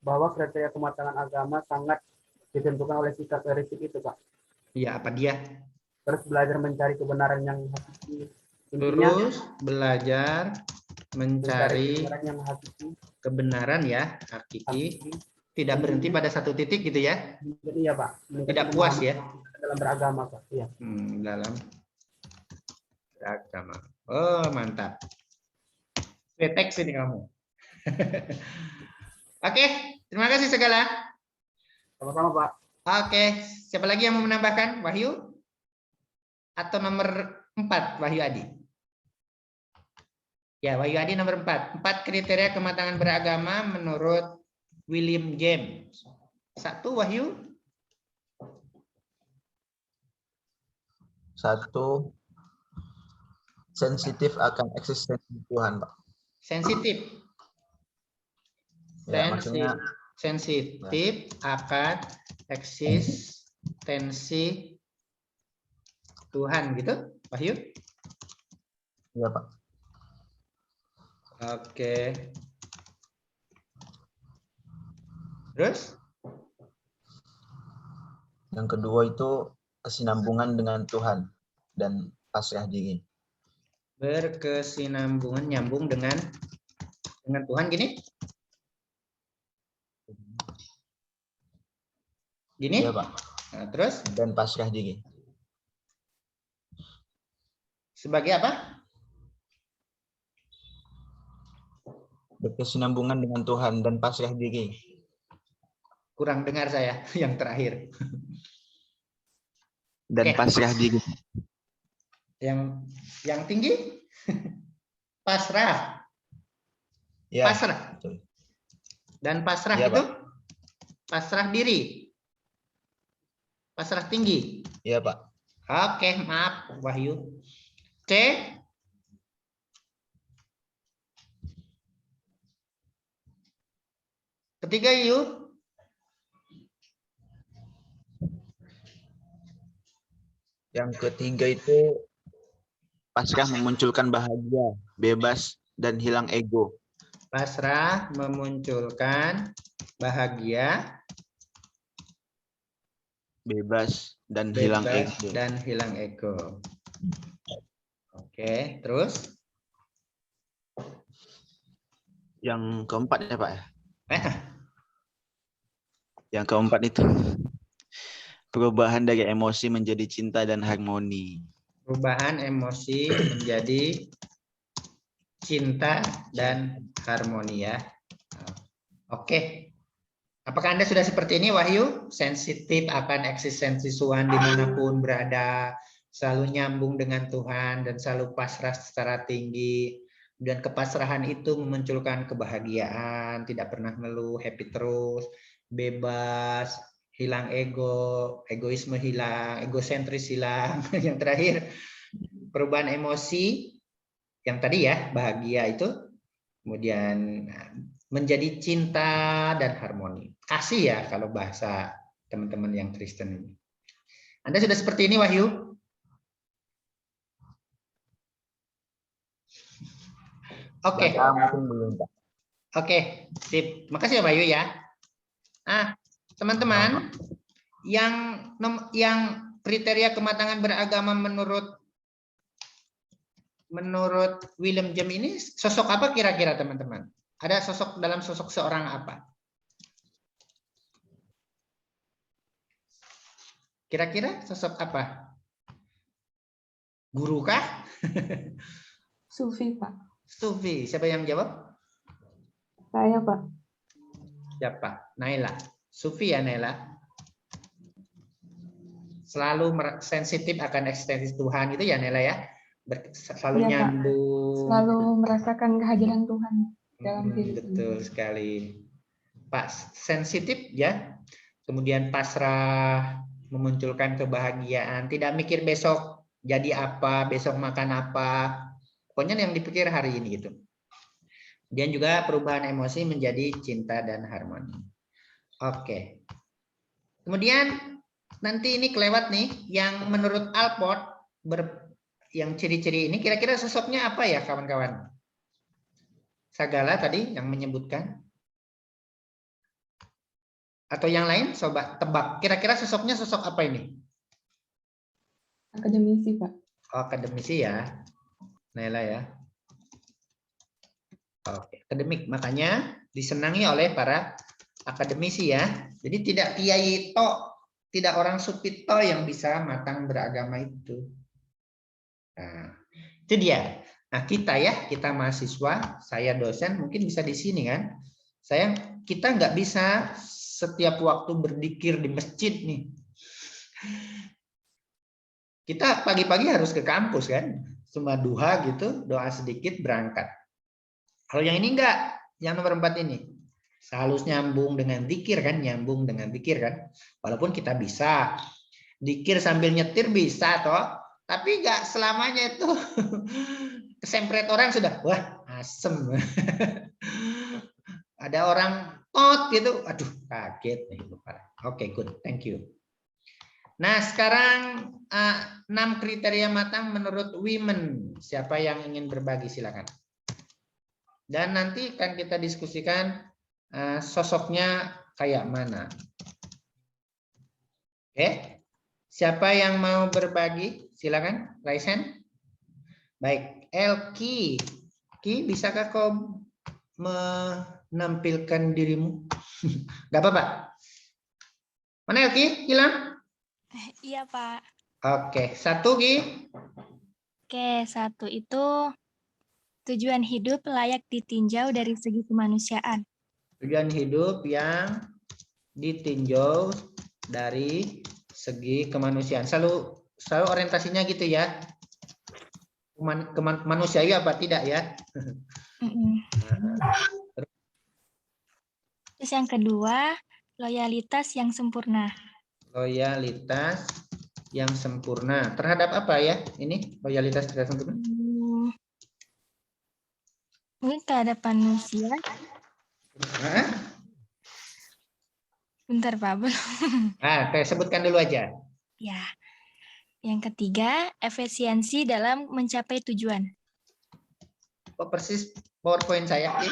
Speaker 6: Bahwa kriteria kematangan agama sangat ditentukan oleh sikap heristik itu, Pak.
Speaker 1: Iya, apa dia?
Speaker 6: Terus belajar mencari kebenaran yang hakiki.
Speaker 1: Terus belajar mencari
Speaker 6: kebenaran yang hakiki.
Speaker 1: Kebenaran ya, hakiki. Tidak berhenti pada satu titik gitu ya?
Speaker 6: Iya, Pak.
Speaker 1: Tidak puas ya?
Speaker 6: Dalam beragama, Pak. Iya.
Speaker 1: Dalam beragama. Oh, mantap. Teks ini kamu. Oke, terima kasih segala.
Speaker 6: Sama-sama, Pak.
Speaker 1: Oke, siapa lagi yang mau menambahkan? Wahyu? Atau nomor 4, Wahyu Adi? Ya, Wahyu Adi nomor 4. 4 kriteria kematangan beragama menurut William James. 1, Wahyu.
Speaker 5: 1, sensitif akan eksistensi Tuhan, Pak.
Speaker 1: Sensitif.
Speaker 5: Ya, maksudnya
Speaker 1: sensitif akan eksistensi Tuhan gitu, Wahyu?
Speaker 5: Iya, Pak.
Speaker 1: Oke. Terus?
Speaker 5: Yang kedua itu kesinambungan dengan Tuhan dan pasrah diri.
Speaker 1: Berkesinambungan, nyambung dengan Tuhan gini? Gini?
Speaker 5: Iya, Pak.
Speaker 1: Nah, terus?
Speaker 5: Dan pasrah diri.
Speaker 1: Sebagai apa?
Speaker 5: Berkesinambungan dengan Tuhan dan pasrah diri.
Speaker 1: Kurang dengar saya yang terakhir.
Speaker 5: Dan pasrah diri.
Speaker 1: Yang tinggi? Pasrah.
Speaker 5: Ya,
Speaker 1: pasrah.
Speaker 5: betul.
Speaker 1: Dan pasrah
Speaker 5: Ya,
Speaker 1: itu?
Speaker 5: Pak.
Speaker 1: Pasrah diri. Pasrah tinggi.
Speaker 5: Iya, Pak.
Speaker 1: Oke, maaf Wahyu. C. Ketiga yuk.
Speaker 5: Yang ketiga itu pasrah memunculkan bahagia, bebas, dan hilang ego.
Speaker 1: Pasrah memunculkan bahagia,
Speaker 5: bebas, dan hilang ego.
Speaker 1: Oke, terus?
Speaker 5: Yang keempat ya, Pak? Yang keempat itu perubahan dari emosi menjadi cinta dan harmoni.
Speaker 1: Perubahan emosi menjadi cinta dan harmoni ya. Oke. Apakah Anda sudah seperti ini, Wahyu? Sensitif akan eksistensi Tuhan dimanapun berada, selalu nyambung dengan Tuhan, dan selalu pasrah secara tinggi. Dan kepasrahan itu memunculkan kebahagiaan, tidak pernah ngeluh, happy terus, bebas, hilang ego, egoisme hilang, egosentris hilang. Yang terakhir, perubahan emosi, yang tadi ya, bahagia itu, kemudian menjadi cinta dan harmoni. Kasih ya kalau bahasa teman-teman yang Kristen ini. Anda sudah seperti ini, Wahyu? Oke. Oke, sip. Makasih ya, Wahyu ya. Teman-teman, yang kriteria kematangan beragama menurut menurut William James ini sosok apa kira-kira teman-teman? Ada sosok dalam sosok seorang apa? Kira-kira sosok apa? Guru kah?
Speaker 2: Sufi, Pak.
Speaker 1: Sufi. Siapa yang jawab?
Speaker 2: Saya, Pak.
Speaker 1: Siapa? Naila. Sufi ya Naila? Selalu sensitif akan eksistensi Tuhan itu ya Naila ya? Selalu
Speaker 2: Iya, Pak.
Speaker 1: nyambung.
Speaker 2: Selalu merasakan kehadiran Tuhan dalam diri.
Speaker 1: Betul sekali. Pak, sensitif ya. Kemudian pasrah, memunculkan kebahagiaan, tidak mikir besok jadi apa, besok makan apa. Pokoknya yang dipikir hari ini gitu. Dan juga perubahan emosi menjadi cinta dan harmoni. Oke. Kemudian nanti ini kelewat nih, yang menurut Alport yang ciri-ciri ini kira-kira sosoknya apa ya kawan-kawan? Sagala tadi yang menyebutkan. Atau yang lain, coba tebak. Kira-kira sosoknya sosok apa ini?
Speaker 2: Akademisi, Pak.
Speaker 1: Oh, akademisi ya, Naila ya. Oke, akademik. Makanya disenangi oleh para akademisi ya. Jadi tidak kiai tok, tidak orang sufi tok yang bisa matang beragama itu. Nah, itu dia. Nah, kita mahasiswa, saya dosen, mungkin bisa di sini kan. Kita nggak bisa setiap waktu berzikir di masjid nih. Kita pagi-pagi harus ke kampus kan, cuma duha gitu, doa sedikit berangkat. Kalau yang ini enggak, yang nomor 4 ini. Harus nyambung dengan zikir kan, nyambung dengan zikir kan. Walaupun kita bisa zikir sambil nyetir bisa toh, tapi enggak selamanya itu kesempret orang sudah, wah asem. Ada orang tot gitu, aduh kaget nih. Oke, good, thank you. Nah, sekarang 6 kriteria matang menurut women. Siapa yang ingin berbagi silakan. Dan nanti akan kita diskusikan sosoknya kayak mana. Oke. Siapa yang mau berbagi? Silakan, raise hand. Baik, Elki. Ki, bisakah kau menampilkan dirimu? Gak apa-apa. Mana Elki? Hilang?
Speaker 9: Iya, Pak.
Speaker 1: Oke, 1 Ki.
Speaker 9: Oke, 1 itu tujuan hidup layak ditinjau dari segi kemanusiaan.
Speaker 1: Tujuan hidup yang ditinjau dari segi kemanusiaan. Selalu orientasinya gitu ya. Manusiawi apa tidak ya?
Speaker 9: Terus yang kedua, loyalitas yang sempurna.
Speaker 1: Loyalitas yang sempurna. Terhadap apa ya? Ini loyalitas tidak sempurna.
Speaker 9: Mungkin terhadap manusia. Bentar, Pak. Belum.
Speaker 1: Saya sebutkan dulu aja.
Speaker 9: Ya. Yang ketiga, efisiensi dalam mencapai tujuan.
Speaker 1: Kok persis PowerPoint saya, Ki?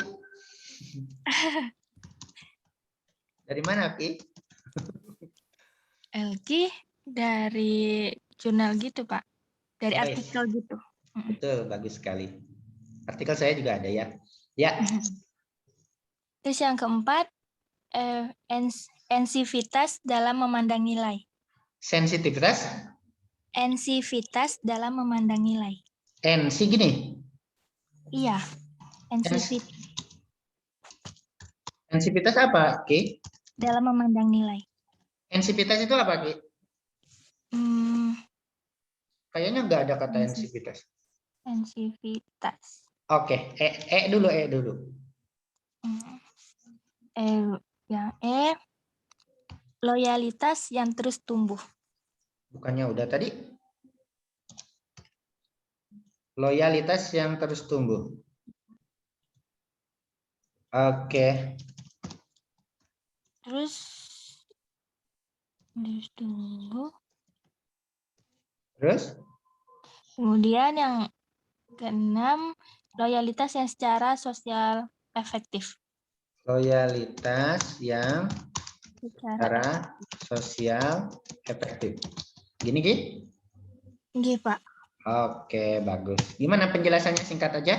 Speaker 1: Dari mana, Ki?
Speaker 9: Elki dari jurnal gitu, Pak. Dari artikel gitu.
Speaker 1: Betul, bagus sekali. Artikel saya juga ada ya. Ya.
Speaker 9: Terus yang keempat, sensitivitas dalam memandang nilai.
Speaker 1: Sensitivitas?
Speaker 9: Sensitivitas dalam memandang nilai.
Speaker 1: NC gini?
Speaker 9: Iya.
Speaker 1: Sensitivitas apa, Ki?
Speaker 9: Dalam memandang nilai.
Speaker 1: Sensitivitas itu apa, Ki? Kayaknya nggak ada kata sensitivitas.
Speaker 9: Sensitivitas.
Speaker 1: Oke, dulu.
Speaker 9: Yang loyalitas yang terus tumbuh.
Speaker 1: Bukannya udah tadi? Loyalitas yang terus tumbuh. Oke.
Speaker 9: Terus tumbuh.
Speaker 1: Terus?
Speaker 9: Kemudian yang keenam, loyalitas yang secara sosial efektif.
Speaker 1: Loyalitas yang secara sosial efektif. Gini, Ki?
Speaker 9: Gini, Pak.
Speaker 1: Oke, bagus. Gimana penjelasannya, singkat aja?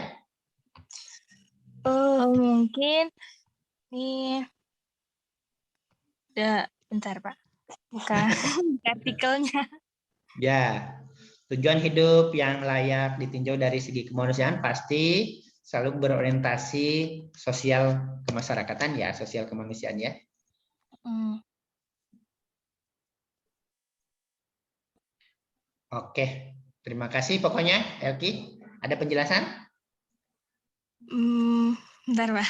Speaker 9: Mungkin nih, bentar Pak, buka artikelnya.
Speaker 1: Ya, tujuan hidup yang layak ditinjau dari segi kemanusiaan pasti selalu berorientasi sosial kemasyarakatan ya, sosial kemanusiaan ya. Oke, terima kasih pokoknya Elki. Ada penjelasan?
Speaker 9: Bentar Pak.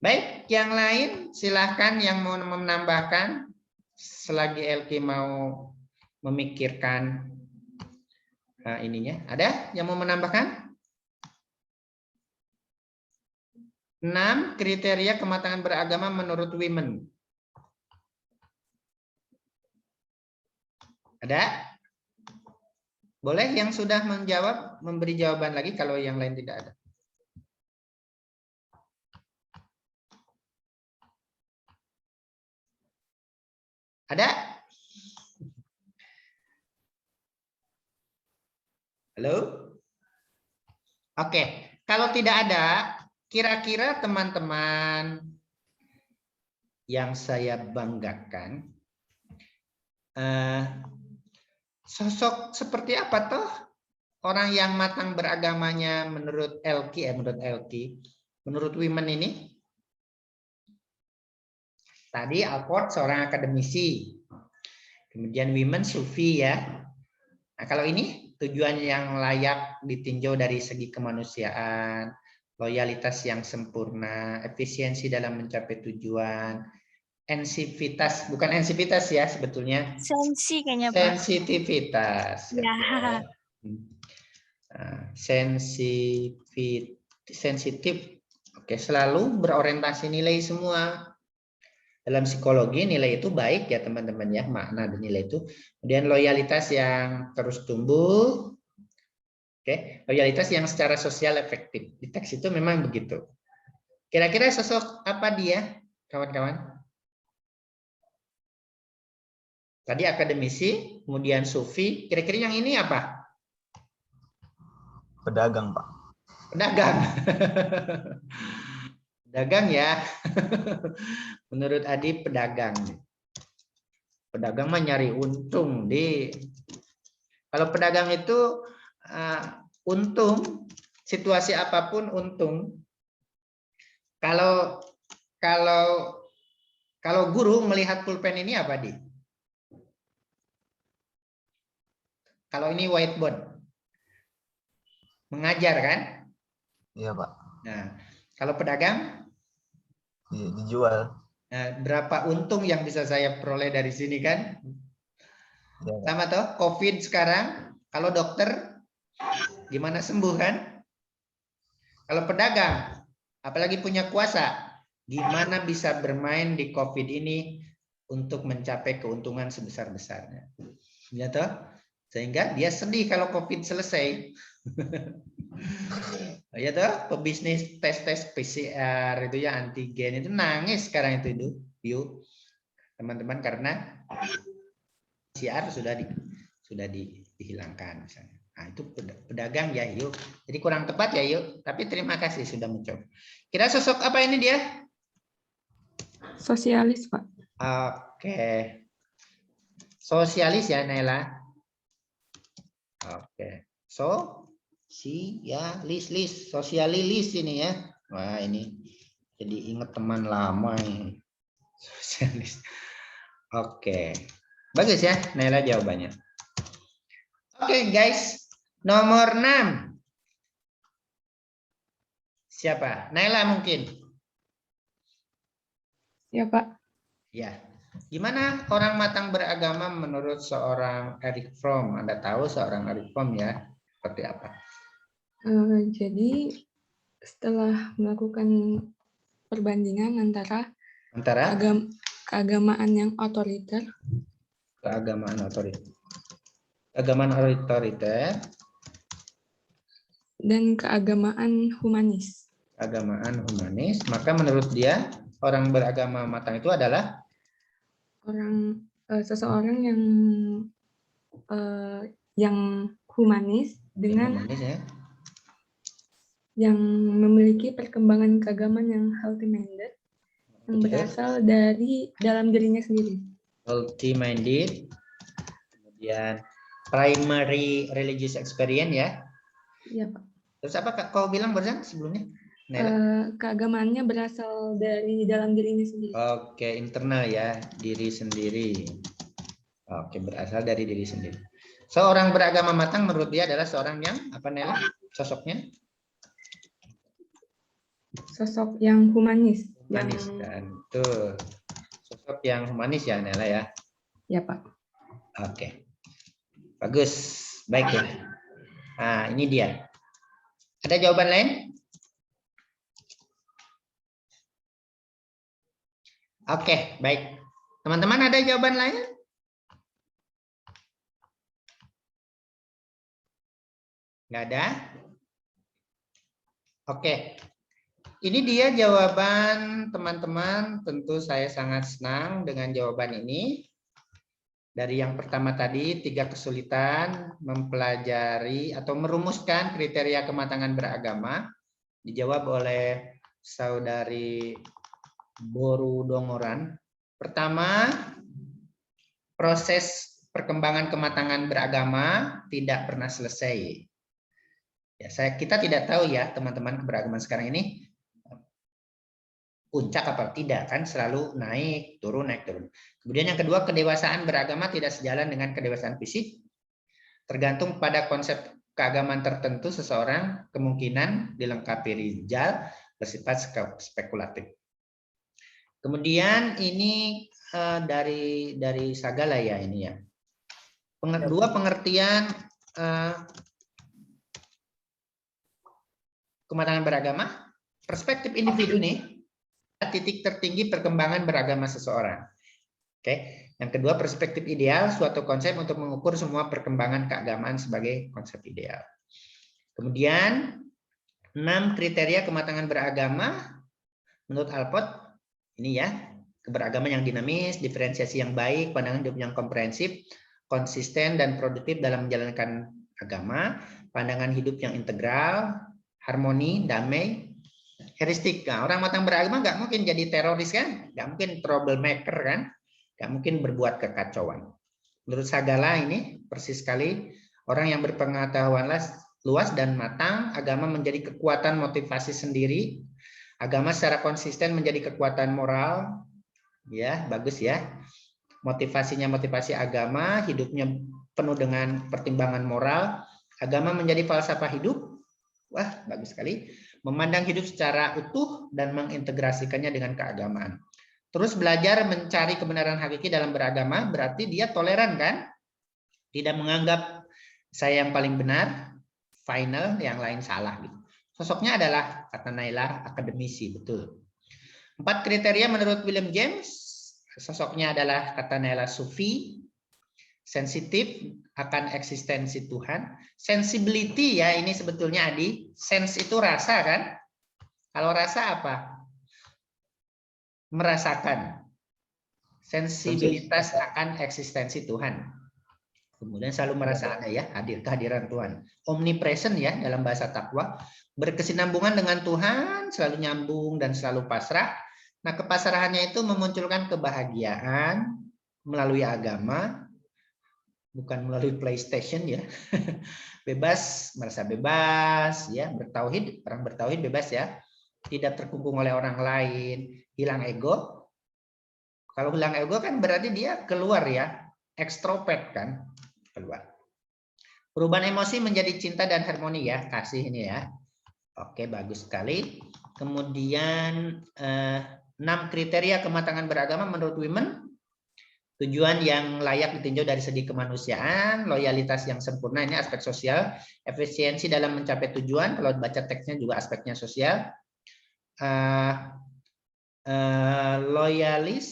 Speaker 1: Baik, yang lain silahkan yang mau menambahkan selagi Elki mau memikirkan ininya. Ada yang mau menambahkan? 6 kriteria kematangan beragama menurut Women. Ada? Boleh yang sudah menjawab memberi jawaban lagi kalau yang lain tidak ada. Ada? Halo? Oke, kalau tidak ada, kira-kira teman-teman yang saya banggakan, sosok seperti apa toh orang yang matang beragamanya menurut Elki, menurut Women ini? Tadi Alford seorang akademisi, kemudian Women Sufi ya. Nah kalau ini tujuan yang layak ditinjau dari segi kemanusiaan, loyalitas yang sempurna, efisiensi dalam mencapai tujuan, ensivitas, bukan ensivitas ya sebetulnya.
Speaker 9: Sensi kayaknya Pak.
Speaker 1: Sensitivitas.
Speaker 9: Ya.
Speaker 1: Sensitif. Oke, selalu berorientasi nilai semua. Dalam psikologi nilai itu baik ya teman-teman ya, makna dan nilai itu. Kemudian loyalitas yang terus tumbuh. Oke, loyalitas yang secara sosial efektif. Di teks itu memang begitu. Kira-kira sosok apa dia, kawan-kawan? Tadi akademisi, kemudian sufi. Kira-kira yang ini apa?
Speaker 5: Pedagang, Pak.
Speaker 1: Pedagang. Pedagang ya. Menurut Adi pedagang. Pedagang mah nyari untung di. Kalau pedagang itu untung, situasi apapun untung. Kalau guru melihat pulpen ini apa di? Kalau ini whiteboard, mengajar kan?
Speaker 5: Iya Pak.
Speaker 1: Nah, kalau pedagang?
Speaker 5: Dijual.
Speaker 1: Nah, berapa untung yang bisa saya peroleh dari sini kan?
Speaker 5: Ya.
Speaker 1: Sama toh, COVID sekarang, kalau dokter gimana sembuh kan? Kalau pedagang, apalagi punya kuasa, gimana bisa bermain di COVID ini untuk mencapai keuntungan sebesar-besarnya. Ya toh? Sehingga dia sedih kalau COVID selesai. Ya toh, pebisnis tes PCR itu ya, antigen itu nangis sekarang itu yuk teman-teman, karena PCR sudah dihilangkan misalnya. Nah, itu pedagang ya yuk. Jadi kurang tepat ya yuk, tapi terima kasih sudah mencoba. Kira sosok apa ini dia?
Speaker 2: Sosialis, Pak.
Speaker 1: Oke. Sosialis ya Naila. Oke. Sosialis ini ya. Wah, ini jadi ingat teman lama ini. Sosialis. Oke. Bagus ya Naila jawabannya. Oke, guys. Nomor 6. Siapa? Naila mungkin.
Speaker 2: Ya, Pak.
Speaker 1: Ya. Gimana orang matang beragama menurut seorang Erich Fromm? Anda tahu seorang Erich Fromm ya? Seperti apa?
Speaker 2: Jadi setelah melakukan perbandingan antara keagamaan yang otoriter,
Speaker 1: keagamaan otoriter
Speaker 2: dan keagamaan humanis.
Speaker 1: Keagamaan humanis, maka menurut dia orang beragama matang itu adalah
Speaker 2: seseorang yang yang humanis dengan
Speaker 1: Humanis ya.
Speaker 2: yang memiliki perkembangan keagamaan yang healthy-minded, yang berasal dari dalam dirinya sendiri.
Speaker 1: Healthy-minded, kemudian primary religious experience ya.
Speaker 2: Iya, Pak.
Speaker 1: Terus apa kau bilang barusan sebelumnya?
Speaker 2: Keagamaannya berasal dari dalam dirinya sendiri.
Speaker 1: Oke, internal ya, diri sendiri. Oke, berasal dari diri sendiri. Seorang beragama matang menurut dia adalah seorang yang apa Nela? Sosoknya?
Speaker 2: Sosok yang humanis.
Speaker 1: Humanis kan. Tuh. Sosok yang humanis ya Nela ya.
Speaker 2: Ya, Pak.
Speaker 1: Oke. Bagus. Baik ya. Nah, ini dia. Ada jawaban lain? Oke, baik. Teman-teman ada jawaban lain? Nggak ada? Oke. Ini dia jawaban teman-teman. Tentu saya sangat senang dengan jawaban ini. Dari yang pertama tadi, 3 kesulitan mempelajari atau merumuskan kriteria kematangan beragama. Dijawab oleh saudari Boru Dongoran. Pertama, proses perkembangan kematangan beragama tidak pernah selesai. Ya, kita tidak tahu ya teman-teman keberagaman sekarang ini puncak apa tidak, kan selalu naik turun. Kemudian yang kedua, kedewasaan beragama tidak sejalan dengan kedewasaan fisik. Tergantung pada konsep keagamaan tertentu seseorang kemungkinan dilengkapi rijal bersifat spekulatif. Kemudian ini dari Sagala ya ini ya. Dua pengertian kematangan beragama, perspektif individu nih, titik tertinggi perkembangan beragama seseorang. Oke. Yang kedua, perspektif ideal, suatu konsep untuk mengukur semua perkembangan keagamaan sebagai konsep ideal. Kemudian 6 kriteria kematangan beragama menurut Alport ini ya, keberagaman yang dinamis, diferensiasi yang baik, pandangan hidup yang komprehensif, konsisten dan produktif dalam menjalankan agama, pandangan hidup yang integral, harmoni, damai, heuristik. Nah, orang matang beragama nggak mungkin jadi teroris kan, nggak mungkin troublemaker kan, nggak mungkin berbuat kekacauan. Menurut Sagala ini persis sekali, orang yang berpengetahuan luas dan matang, agama menjadi kekuatan motivasi sendiri, agama secara konsisten menjadi kekuatan moral, ya bagus ya. Motivasinya motivasi agama, hidupnya penuh dengan pertimbangan moral, agama menjadi falsafah hidup. Wah, bagus sekali. Memandang hidup secara utuh dan mengintegrasikannya dengan keagamaan. Terus belajar mencari kebenaran hakiki dalam beragama, berarti dia toleran kan? Tidak menganggap saya yang paling benar, final, yang lain salah. Gitu. Sosoknya adalah, kata Naila, akademisi, betul. 4 kriteria menurut William James, sosoknya adalah, kata Naila, sufi, sensitif akan eksistensi Tuhan, sensibility ya ini sebetulnya Adi, sense itu rasa kan? Kalau rasa apa? Merasakan. Sensibilitas akan eksistensi Tuhan. Kemudian selalu merasa ada ya, kehadiran Tuhan. Omnipresent ya dalam bahasa takwa, berkesinambungan dengan Tuhan, selalu nyambung dan selalu pasrah. Nah, kepasrahannya itu memunculkan kebahagiaan melalui agama, bukan melalui PlayStation ya. Bebas, merasa bebas ya, bertauhid, orang bertauhid bebas ya. Tidak terkungkung oleh orang lain, hilang ego. Kalau hilang ego kan berarti dia keluar ya, ekstrovert kan, keluar. Perubahan emosi menjadi cinta dan harmoni ya, kasih ini ya. Oke, bagus sekali. Kemudian 6 kriteria kematangan beragama menurut Women. Tujuan yang layak ditinjau dari segi kemanusiaan, loyalitas yang sempurna, ini aspek sosial, efisiensi dalam mencapai tujuan, kalau baca teksnya juga aspeknya sosial, loyalis,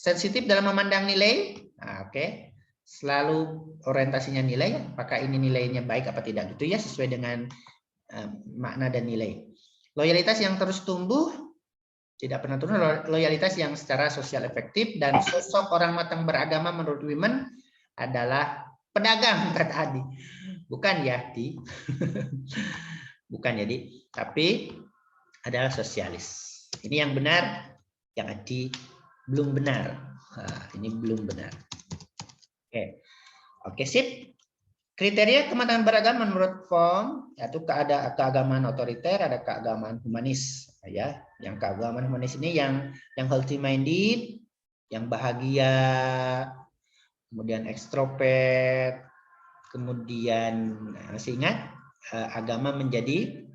Speaker 1: sensitif dalam memandang nilai, nah, oke. Selalu orientasinya nilai, apakah ini nilainya baik apa tidak, gitu ya, sesuai dengan makna dan nilai. Loyalitas yang terus tumbuh, tidak pernah turun, loyalitas yang secara sosial efektif, dan sosok orang matang beragama menurut Women adalah pedagang kata Adi. Bukan ya, Di. Bukan ya, Di. Tapi adalah sosialis. Ini yang benar, yang Adi belum benar. Nah, ini belum benar. Oke, sip. Kriteria kematangan beragama menurut FOM yaitu ada keagamaan otoriter, ada keagamaan humanis. Ya, yang keagamaan humanis ini yang healthy minded, yang bahagia, kemudian ekstrovert, kemudian masih ingat agama menjadi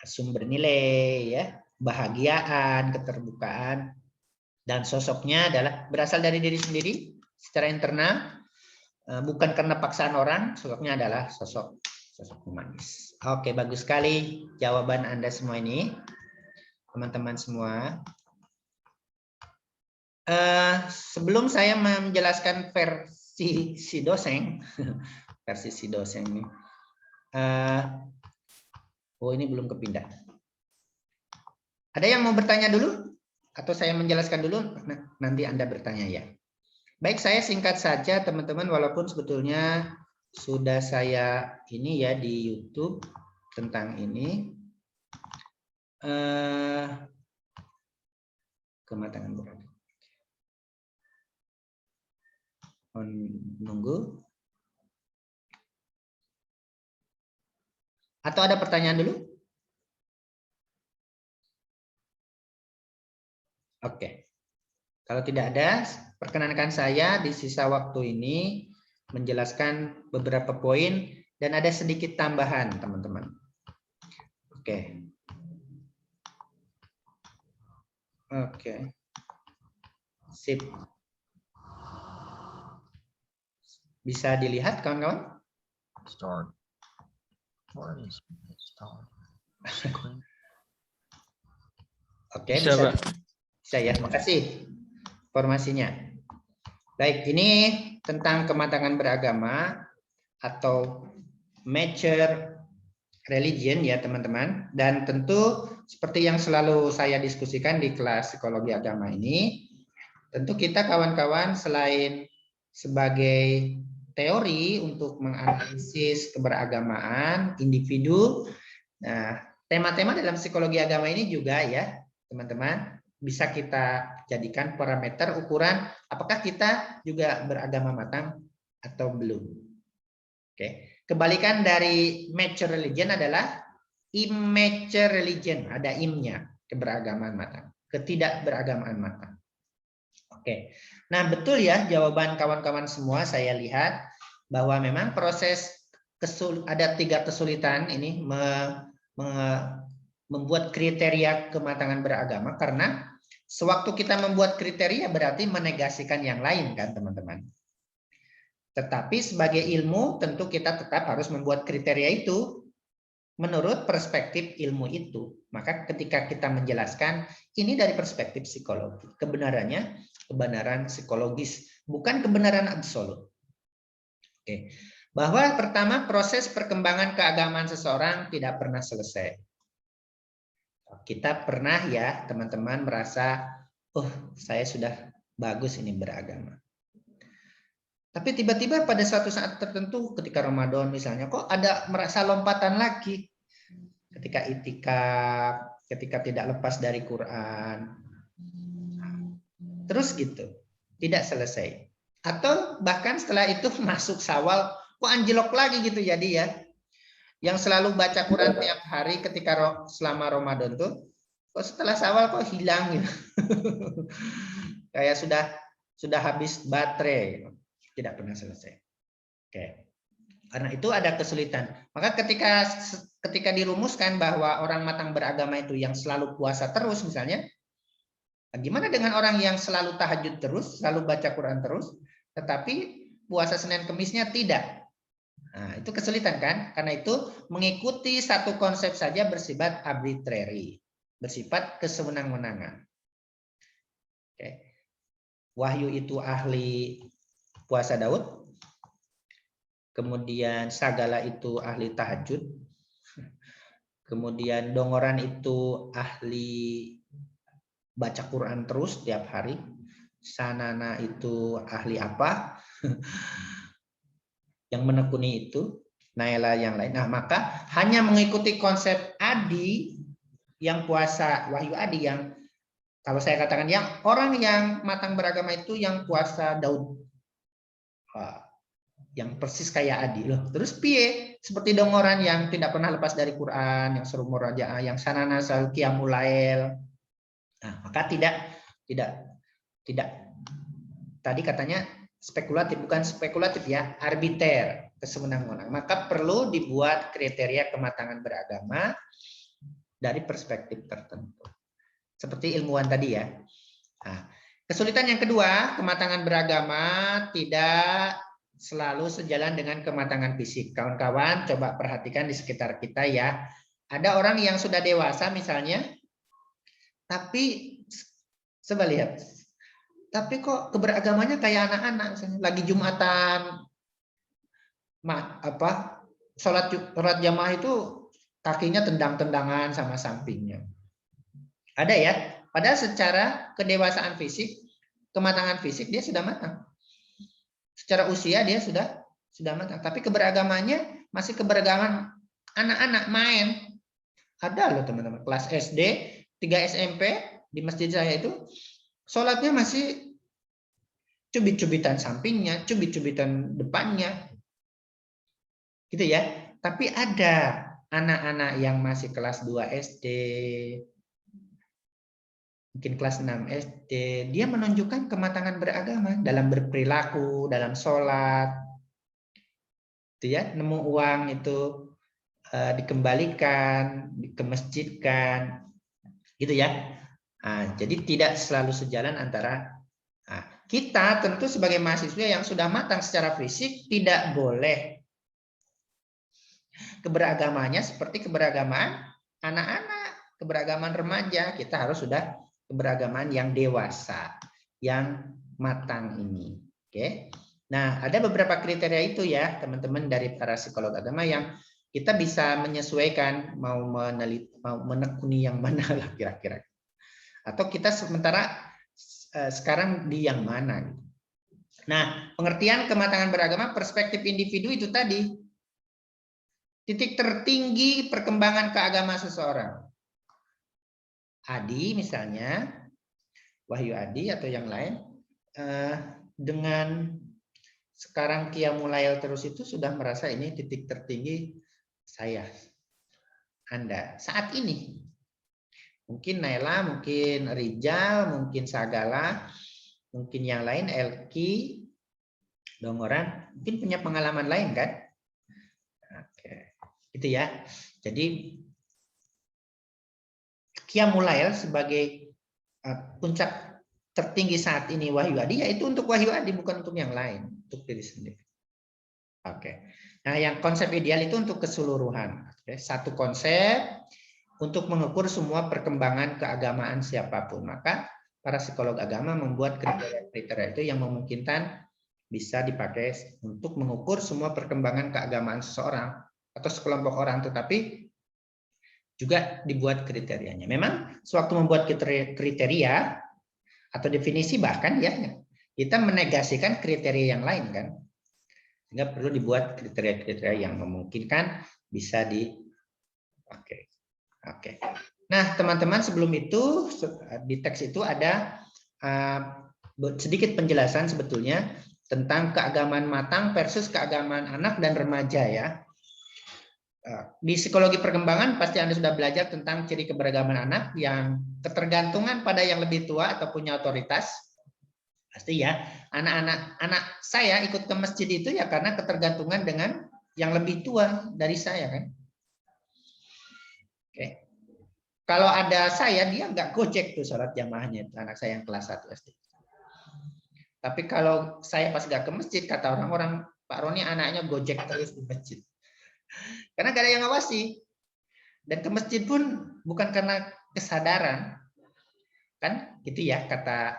Speaker 1: sumber nilai, ya, kebahagiaan, keterbukaan, dan sosoknya adalah berasal dari diri sendiri secara internal, bukan karena paksaan orang. Sosoknya adalah sosok humanis. Oke, bagus sekali jawaban Anda semua ini, teman-teman semua. Sebelum saya menjelaskan versi si dosen, versi si dosen ini. Oh, ini belum kepindah. Ada yang mau bertanya dulu? Atau saya menjelaskan dulu? Nanti Anda bertanya ya. Baik, saya singkat saja teman-teman, walaupun sebetulnya sudah saya ini ya di YouTube tentang ini. Kematangan beragama. Menunggu. Atau ada pertanyaan dulu? Oke. Kalau tidak ada, perkenankan saya di sisa waktu ini menjelaskan beberapa poin dan ada sedikit tambahan, teman-teman. Oke. Oke. Sip. Bisa dilihat, kawan-kawan?
Speaker 10: Start.
Speaker 1: Oke, bisa ya. Makasih informasinya. Baik, ini tentang kematangan beragama atau mature religion ya, teman-teman. Dan tentu seperti yang selalu saya diskusikan di kelas psikologi agama ini, tentu kita kawan-kawan selain sebagai teori untuk menganalisis keberagamaan individu, nah, tema-tema dalam psikologi agama ini juga ya, teman-teman, bisa kita jadikan parameter ukuran apakah kita juga beragama matang atau belum. Oke. Kebalikan dari mature religion adalah immature religion, ada imnya, keberagaman matang, ketidakberagamaan matang. Oke. Nah, betul ya jawaban kawan-kawan semua, saya lihat bahwa memang proses ada 3 kesulitan ini membuat kriteria kematangan beragama, karena sewaktu kita membuat kriteria berarti menegasikan yang lain kan, teman-teman. Tetapi sebagai ilmu tentu kita tetap harus membuat kriteria itu menurut perspektif ilmu itu. Maka ketika kita menjelaskan ini dari perspektif psikologi, kebenarannya kebenaran psikologis, bukan kebenaran absolut. Oke. Bahwa pertama, proses perkembangan keagamaan seseorang tidak pernah selesai. Kita pernah ya teman-teman merasa, oh saya sudah bagus ini beragama. Tapi tiba-tiba pada suatu saat tertentu ketika Ramadan misalnya, kok ada merasa lompatan lagi. Ketika itikaf, ketika tidak lepas dari Quran. Terus gitu, tidak selesai. Atau bahkan setelah itu masuk Syawal, kok anjlok lagi gitu jadi ya. Yang selalu baca Quran tiap hari ketika selama Ramadan tuh, kok setelah Syawal kok hilang gitu. Kayak sudah habis baterai, tidak pernah selesai. Oke. Karena itu ada kesulitan. Maka ketika dirumuskan bahwa orang matang beragama itu yang selalu puasa terus misalnya, gimana dengan orang yang selalu tahajud terus, selalu baca Quran terus, tetapi puasa Senin Kemisnya tidak? Nah, itu kesulitan kan? Karena itu mengikuti satu konsep saja bersifat arbitrary, bersifat kesewenang-wenangan. Oke. Wahyu itu ahli puasa Daud, kemudian Sagala itu ahli tahajud, kemudian Dongoran itu ahli baca Quran terus tiap hari, Sanana itu ahli apa? yang menekuni itu, Naila yang lain. Nah, maka hanya mengikuti konsep Adi yang puasa, Wahyu Adi yang kalau saya katakan yang orang yang matang beragama itu yang puasa Daud. Yang persis kayak Adi loh. Terus piye? Seperti dong orang yang tidak pernah lepas dari Quran, yang suruh murajaah, yang sanana sal qiyamul lail. Nah, maka tidak tadi katanya spekulatif, bukan spekulatif ya, arbiter, kesewenang-wenang. Maka perlu dibuat kriteria kematangan beragama dari perspektif tertentu. Seperti ilmuwan tadi ya. Nah, kesulitan yang kedua, kematangan beragama tidak selalu sejalan dengan kematangan fisik. Kawan-kawan coba perhatikan di sekitar kita ya. Ada orang yang sudah dewasa misalnya, tapi coba lihat. Tapi kok keberagamanya kayak anak-anak misalnya. Lagi Jumatan, sholat jamaah itu kakinya tendang-tendangan sama sampingnya. Ada ya. Padahal secara kedewasaan fisik, kematangan fisik dia sudah matang. Secara usia dia sudah matang, tapi keberagamannya masih keberagaman anak-anak main. Ada loh teman-teman, kelas SD, 3 SMP di masjid saya itu sholatnya masih cubit-cubitan sampingnya, cubit-cubitan depannya. Gitu ya. Tapi ada anak-anak yang masih kelas 2 SD, mungkin kelas 6 SD, dia menunjukkan kematangan beragama dalam berperilaku, dalam sholat, itu ya, nemu uang itu dikembalikan, dikemesjidkan, gitu ya. Nah, jadi tidak selalu sejalan antara kita tentu sebagai mahasiswa yang sudah matang secara fisik tidak boleh keberagamanya seperti keberagaman anak-anak, keberagaman remaja. Kita harus sudah keberagaman yang dewasa, yang matang ini. Oke. Nah, ada beberapa kriteria itu ya, teman-teman dari para psikolog agama yang kita bisa menyesuaikan mau menekuni yang mana lah kira-kira. Atau kita sementara sekarang di yang mana. Nah, pengertian kematangan beragama perspektif individu itu tadi. Titik tertinggi perkembangan keagamaan seseorang. Adi misalnya, Wahyu Adi atau yang lain, dengan sekarang qiyamul lail terus itu sudah merasa ini titik tertinggi saya, Anda saat ini. Mungkin Naila, mungkin Rijal, mungkin Sagala, mungkin yang lain, Elki, Dongoran, mungkin punya pengalaman lain kan? Oke, itu ya. Jadi qiyamul lail sebagai puncak tertinggi saat ini Wahyu Adi, yaitu untuk Wahyu Adi, bukan untuk yang lain, untuk diri sendiri. Oke. Nah, yang konsep ideal itu untuk keseluruhan. Oke. Satu konsep untuk mengukur semua perkembangan keagamaan siapapun. Maka para psikolog agama membuat kriteria-kriteria itu yang memungkinkan bisa dipakai untuk mengukur semua perkembangan keagamaan seseorang atau sekelompok orang, tetapi juga dibuat kriterianya. Memang sewaktu membuat kriteria atau definisi bahkan ya kita menegasikan kriteria yang lain kan, sehingga perlu dibuat kriteria-kriteria yang memungkinkan bisa dipakai. Oke. Nah teman-teman, sebelum itu di teks itu ada sedikit penjelasan sebetulnya tentang keagamaan matang versus keagamaan anak dan remaja ya. Di psikologi perkembangan pasti Anda sudah belajar tentang ciri keberagaman anak yang ketergantungan pada yang lebih tua atau punya otoritas. Pasti ya, anak saya ikut ke masjid itu ya karena ketergantungan dengan yang lebih tua dari saya kan. Oke. Kalau ada saya, dia nggak gojek tuh sholat jamaahnya, anak saya yang kelas 1 SD. Tapi kalau saya pas nggak ke masjid, kata orang-orang, Pak Roni anaknya gojek terus di masjid. Karena gak ada yang ngawasi. Dan ke masjid pun bukan karena kesadaran. Kan gitu ya kata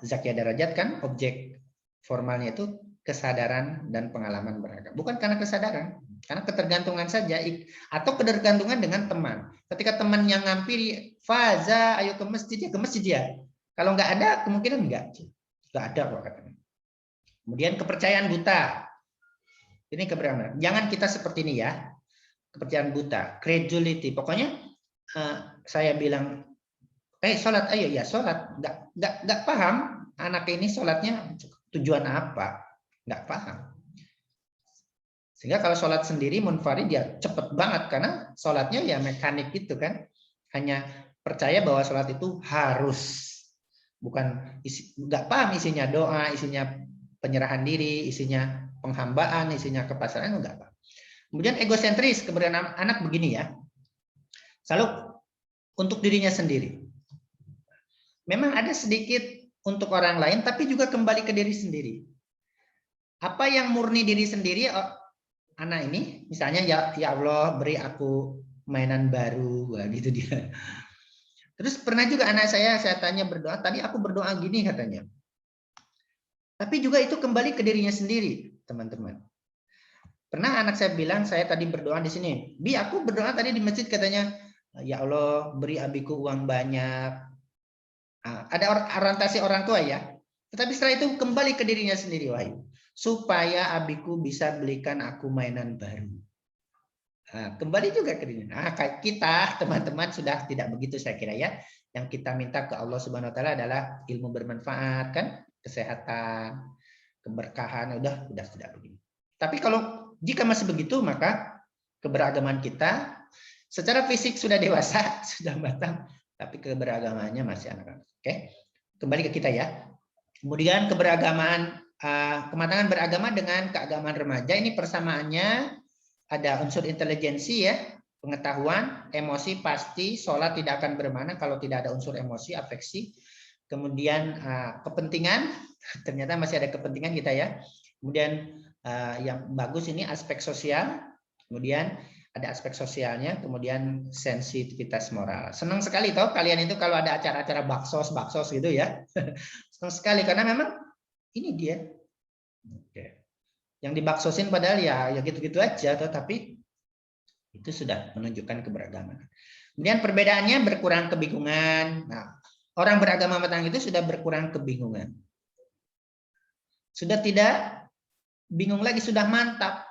Speaker 1: Zakia Darajat kan, objek formalnya itu kesadaran dan pengalaman beragam. Bukan karena kesadaran, karena ketergantungan saja atau ketergantungan dengan teman. Ketika teman yang ngampiri, Faza ayo ke masjid ya. Kalau nggak ada kemungkinan nggak ada kok katanya. Kemudian kepercayaan buta. Ini keberagaman. Jangan kita seperti ini ya, kepercayaan buta, credulity. Pokoknya saya bilang, sholat, ayo ya sholat. Nggak paham anak ini sholatnya tujuan apa, nggak paham. Sehingga kalau sholat sendiri munfarid dia cepet banget karena sholatnya ya mekanik gitu kan, hanya percaya bahwa sholat itu harus, bukan nggak paham isinya doa, isinya penyerahan diri, isinya penghambaan, isinya kepasrahan, enggak paham. Kemudian egosentris, keberadaan anak begini ya, selalu untuk dirinya sendiri. Memang ada sedikit untuk orang lain, tapi juga kembali ke diri sendiri. Apa yang murni diri sendiri, anak ini, misalnya ya Allah beri aku mainan baru, wah gitu dia. Terus pernah juga anak saya tanya berdoa, tadi aku berdoa gini katanya. Tapi juga itu kembali ke dirinya sendiri, teman-teman. Pernah anak saya bilang, saya tadi berdoa di sini. Bi, aku berdoa tadi di masjid katanya, ya Allah beri abiku uang banyak. Ada orientasi orang tua ya. Tetapi setelah itu kembali ke dirinya sendiri, Wahyu. Supaya abiku bisa belikan aku mainan baru. Kembali juga ke dirinya. Kayak kita, teman-teman, sudah tidak begitu saya kira ya. Yang kita minta ke Allah Subhanahu wa taala adalah ilmu bermanfaat kan, kesehatan, keberkahan, udah tidak begini. Tapi kalau jika masih begitu, maka keberagaman kita secara fisik sudah dewasa, sudah matang, tapi keberagamannya masih anak-anak. Oke, kembali ke kita ya. Kemudian keberagaman, kematangan beragama dengan keagamaan remaja, ini persamaannya ada unsur intelijensi ya, pengetahuan, emosi pasti, sholat tidak akan bermakna kalau tidak ada unsur emosi, afeksi. Kemudian kepentingan, ternyata masih ada kepentingan kita ya. Kemudian yang bagus ini aspek sosial, kemudian ada aspek sosialnya, kemudian sensitivitas moral. Senang sekali toh kalian itu kalau ada acara-acara baksos gitu ya. Senang sekali karena memang ini dia. Oke. Yang dibaksosin padahal ya gitu-gitu aja toh, tapi itu sudah menunjukkan keberagaman. Kemudian perbedaannya berkurang kebingungan. Nah, orang beragama matang itu sudah berkurang kebingungan. Sudah tidak bingung lagi, sudah mantap.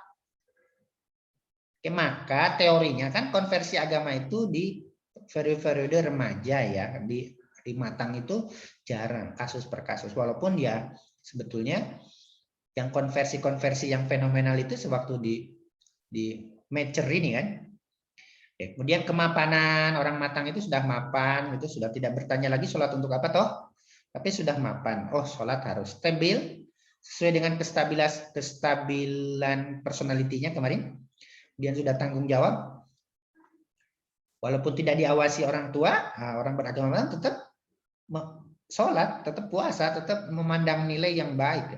Speaker 1: Oke, maka teorinya kan konversi agama itu di periode remaja ya, di matang itu jarang, kasus per kasus. Walaupun ya sebetulnya yang konversi yang fenomenal itu sewaktu di mature ini kan. Oke, kemudian kemapanan, orang matang itu sudah mapan, itu sudah tidak bertanya lagi sholat untuk apa toh, tapi sudah mapan. Oh, sholat harus stabil sesuai dengan kestabilan personalitinya kemarin. Dia sudah tanggung jawab, walaupun tidak diawasi orang tua, orang beragama tetap sholat, tetap puasa, tetap memandang nilai yang baik,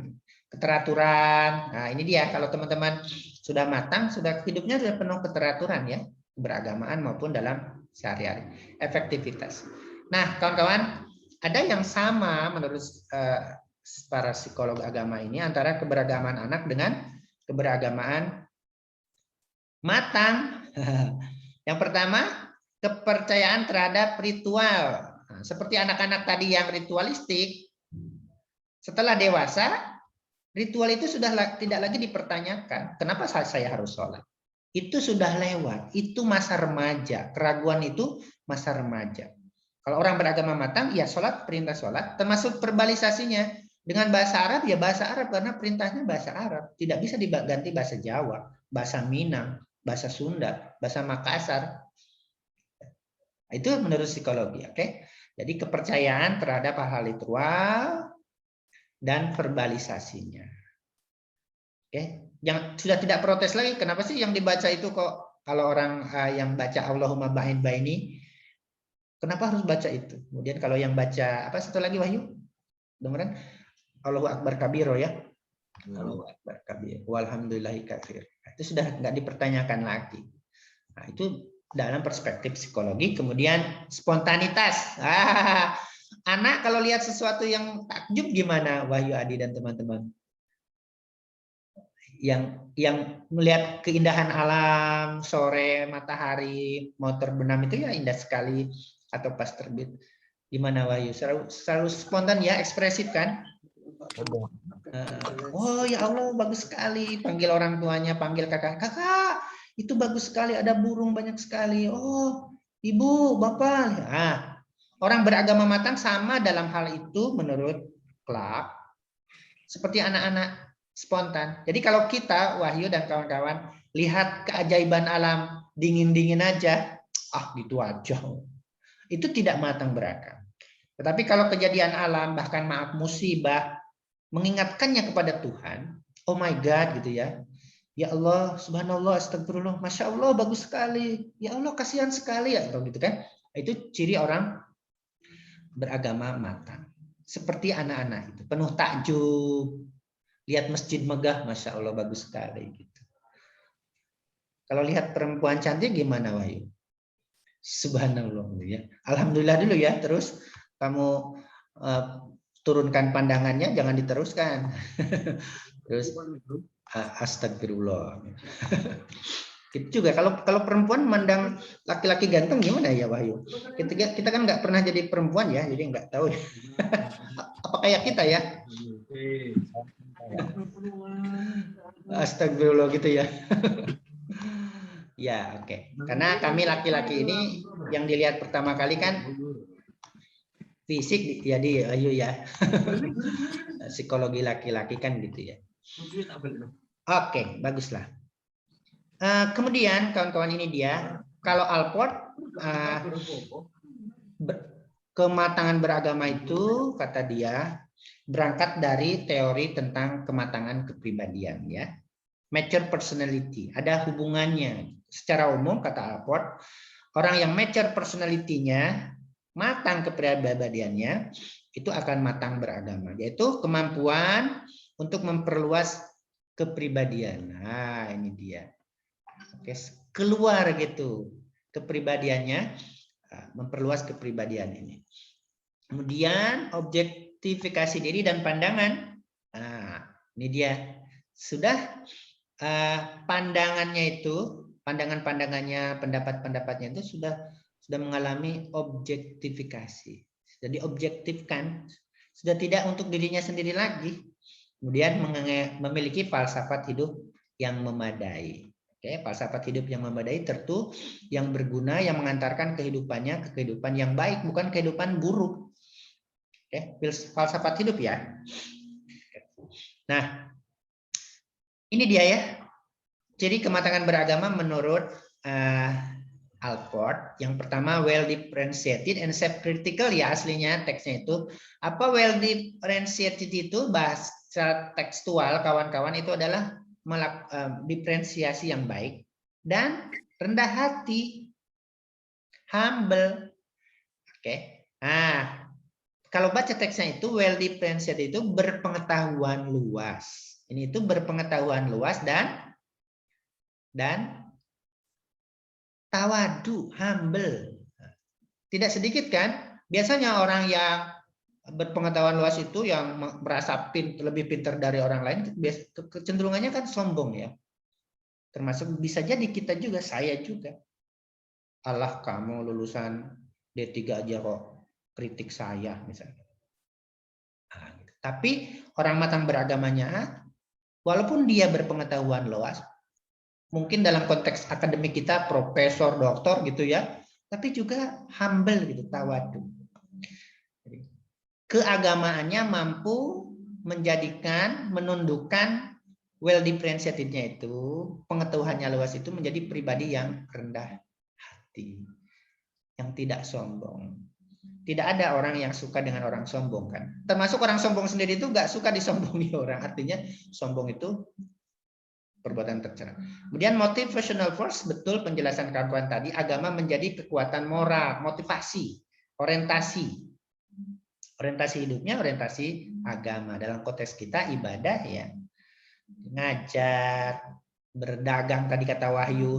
Speaker 1: keteraturan. Nah ini dia, kalau teman-teman sudah matang, sudah hidupnya sudah penuh keteraturan ya, beragamaan maupun dalam sehari-hari, efektivitas. Nah kawan-kawan, ada yang sama menurut para psikolog agama ini antara keberagaman anak dengan keberagamaan matang. Yang pertama, kepercayaan terhadap ritual. Nah, seperti anak-anak tadi yang ritualistik, setelah dewasa, ritual itu sudah tidak lagi dipertanyakan. Kenapa saya harus sholat? Itu sudah lewat. Itu masa remaja. Keraguan itu masa remaja. Kalau orang beragama matang, ya sholat, perintah sholat, termasuk verbalisasinya. Dengan bahasa Arab, ya bahasa Arab, karena perintahnya bahasa Arab. Tidak bisa diganti bahasa Jawa, bahasa Minang, bahasa Sunda, bahasa Makassar. Itu menurut psikologi, oke? Jadi kepercayaan terhadap hal-hal ritual dan verbalisasinya. Oke, yang sudah tidak protes lagi. Kenapa sih yang dibaca itu kok kalau orang yang baca Allahumma ba'in baini, kenapa harus baca itu? Kemudian kalau yang baca apa satu lagi Wahyu? Dengeran? Allahu Akbar kabiro ya. Allahu Akbar kabir. Walhamdulillahi kafir. Itu sudah nggak dipertanyakan lagi. Nah, itu dalam perspektif psikologi. Kemudian spontanitas. Anak kalau lihat sesuatu yang takjub gimana Wahyu Adi dan teman-teman? Yang melihat keindahan alam, sore, matahari, mau terbenam itu ya indah sekali, atau pas terbit. Gimana Wahyu? Selalu spontan ya, ekspresif kan? Oh ya Allah, bagus sekali. Panggil orang tuanya, panggil kakak. Kakak, itu bagus sekali. Ada burung banyak sekali. Oh, ibu, bapak. Nah, orang beragama matang sama dalam hal itu menurut Clark seperti anak-anak spontan. Jadi kalau kita, Wahyu dan kawan-kawan, lihat keajaiban alam dingin-dingin aja, gitu aja. Itu tidak matang berakal. Tetapi kalau kejadian alam, bahkan maaf musibah, mengingatkannya kepada Tuhan, oh my God gitu ya. Ya Allah, subhanallah, astagfirullah, masya Allah, bagus sekali. Ya Allah, kasihan sekali ya, gitu kan. Itu ciri orang beragama matang. Seperti anak-anak itu, penuh takjub, lihat masjid megah, masya Allah, bagus sekali. Gitu. Kalau lihat perempuan cantik gimana, Wahyu? Subhanallah, ya. Alhamdulillah dulu ya. Terus kamu turunkan pandangannya, jangan diteruskan. Terus astagfirullah. Gitu juga kalau perempuan memandang laki-laki ganteng gimana ya, Wahyu? Kita kan nggak pernah jadi perempuan ya, jadi nggak tahu. Apa kayak kita ya? Astagfirullah gitu ya. Ya, oke. Karena kami laki-laki ini yang dilihat pertama kali kan fisik, jadi ayo ya. Psikologi laki-laki kan gitu ya. Oke, baguslah. Kemudian kawan-kawan ini dia, kalau Alport kematangan beragama itu kata dia berangkat dari teori tentang kematangan kepribadian ya. Mature personality, ada hubungannya. Secara umum kata Alport, orang yang mature personality-nya, matang kepribadiannya, itu akan matang beragama, yaitu kemampuan untuk memperluas kepribadian. Nah, ini dia. Oke, keluar gitu kepribadiannya, memperluas kepribadian ini. Kemudian objektifikasi diri dan pandangan. Nah, ini dia. Sudah pandangannya itu, pandangan-pandangannya, pendapat-pendapatnya itu sudah mengalami objektifikasi. Sudah diobjektifkan, sudah tidak untuk dirinya sendiri lagi. Kemudian memiliki falsafat hidup yang memadai. Oke, falsafat hidup yang memadai tentu yang berguna, yang mengantarkan kehidupannya ke kehidupan yang baik, bukan kehidupan buruk. Oke, falsafat hidup ya. Nah, ini dia ya. Jadi kematangan beragama menurut Alport, yang pertama well differentiated and self-critical ya aslinya teksnya itu. Apa well differentiated itu bahasa tekstual kawan-kawan itu adalah diferensiasi yang baik dan rendah hati, humble. Oke. Nah, kalau baca teksnya itu well differentiated itu berpengetahuan luas. Ini itu berpengetahuan luas dan tawadu, humble. Tidak sedikit kan? Biasanya orang yang berpengetahuan luas itu yang merasa lebih pintar dari orang lain, kecenderungannya kan sombong ya. Termasuk bisa jadi kita juga, saya juga. Allah, kamu lulusan D3 aja kok kritik saya misalnya. Nah, gitu. Tapi orang matang beragamanya, walaupun dia berpengetahuan luas, mungkin dalam konteks akademik kita profesor, doktor gitu ya, tapi juga humble gitu, tawadu. Keagamaannya mampu menundukkan well differentiated-nya itu, pengetahuannya luas itu menjadi pribadi yang rendah hati, yang tidak sombong. Tidak ada orang yang suka dengan orang sombong kan. Termasuk orang sombong sendiri itu nggak suka disombongi orang. Artinya sombong itu perbuatan tercela. Kemudian motivational force, betul penjelasan kawan-kawan tadi, agama menjadi kekuatan moral, motivasi, orientasi. Orientasi hidupnya, orientasi agama. Dalam konteks kita ibadah ya. Ngajar, berdagang tadi kata Wahyu,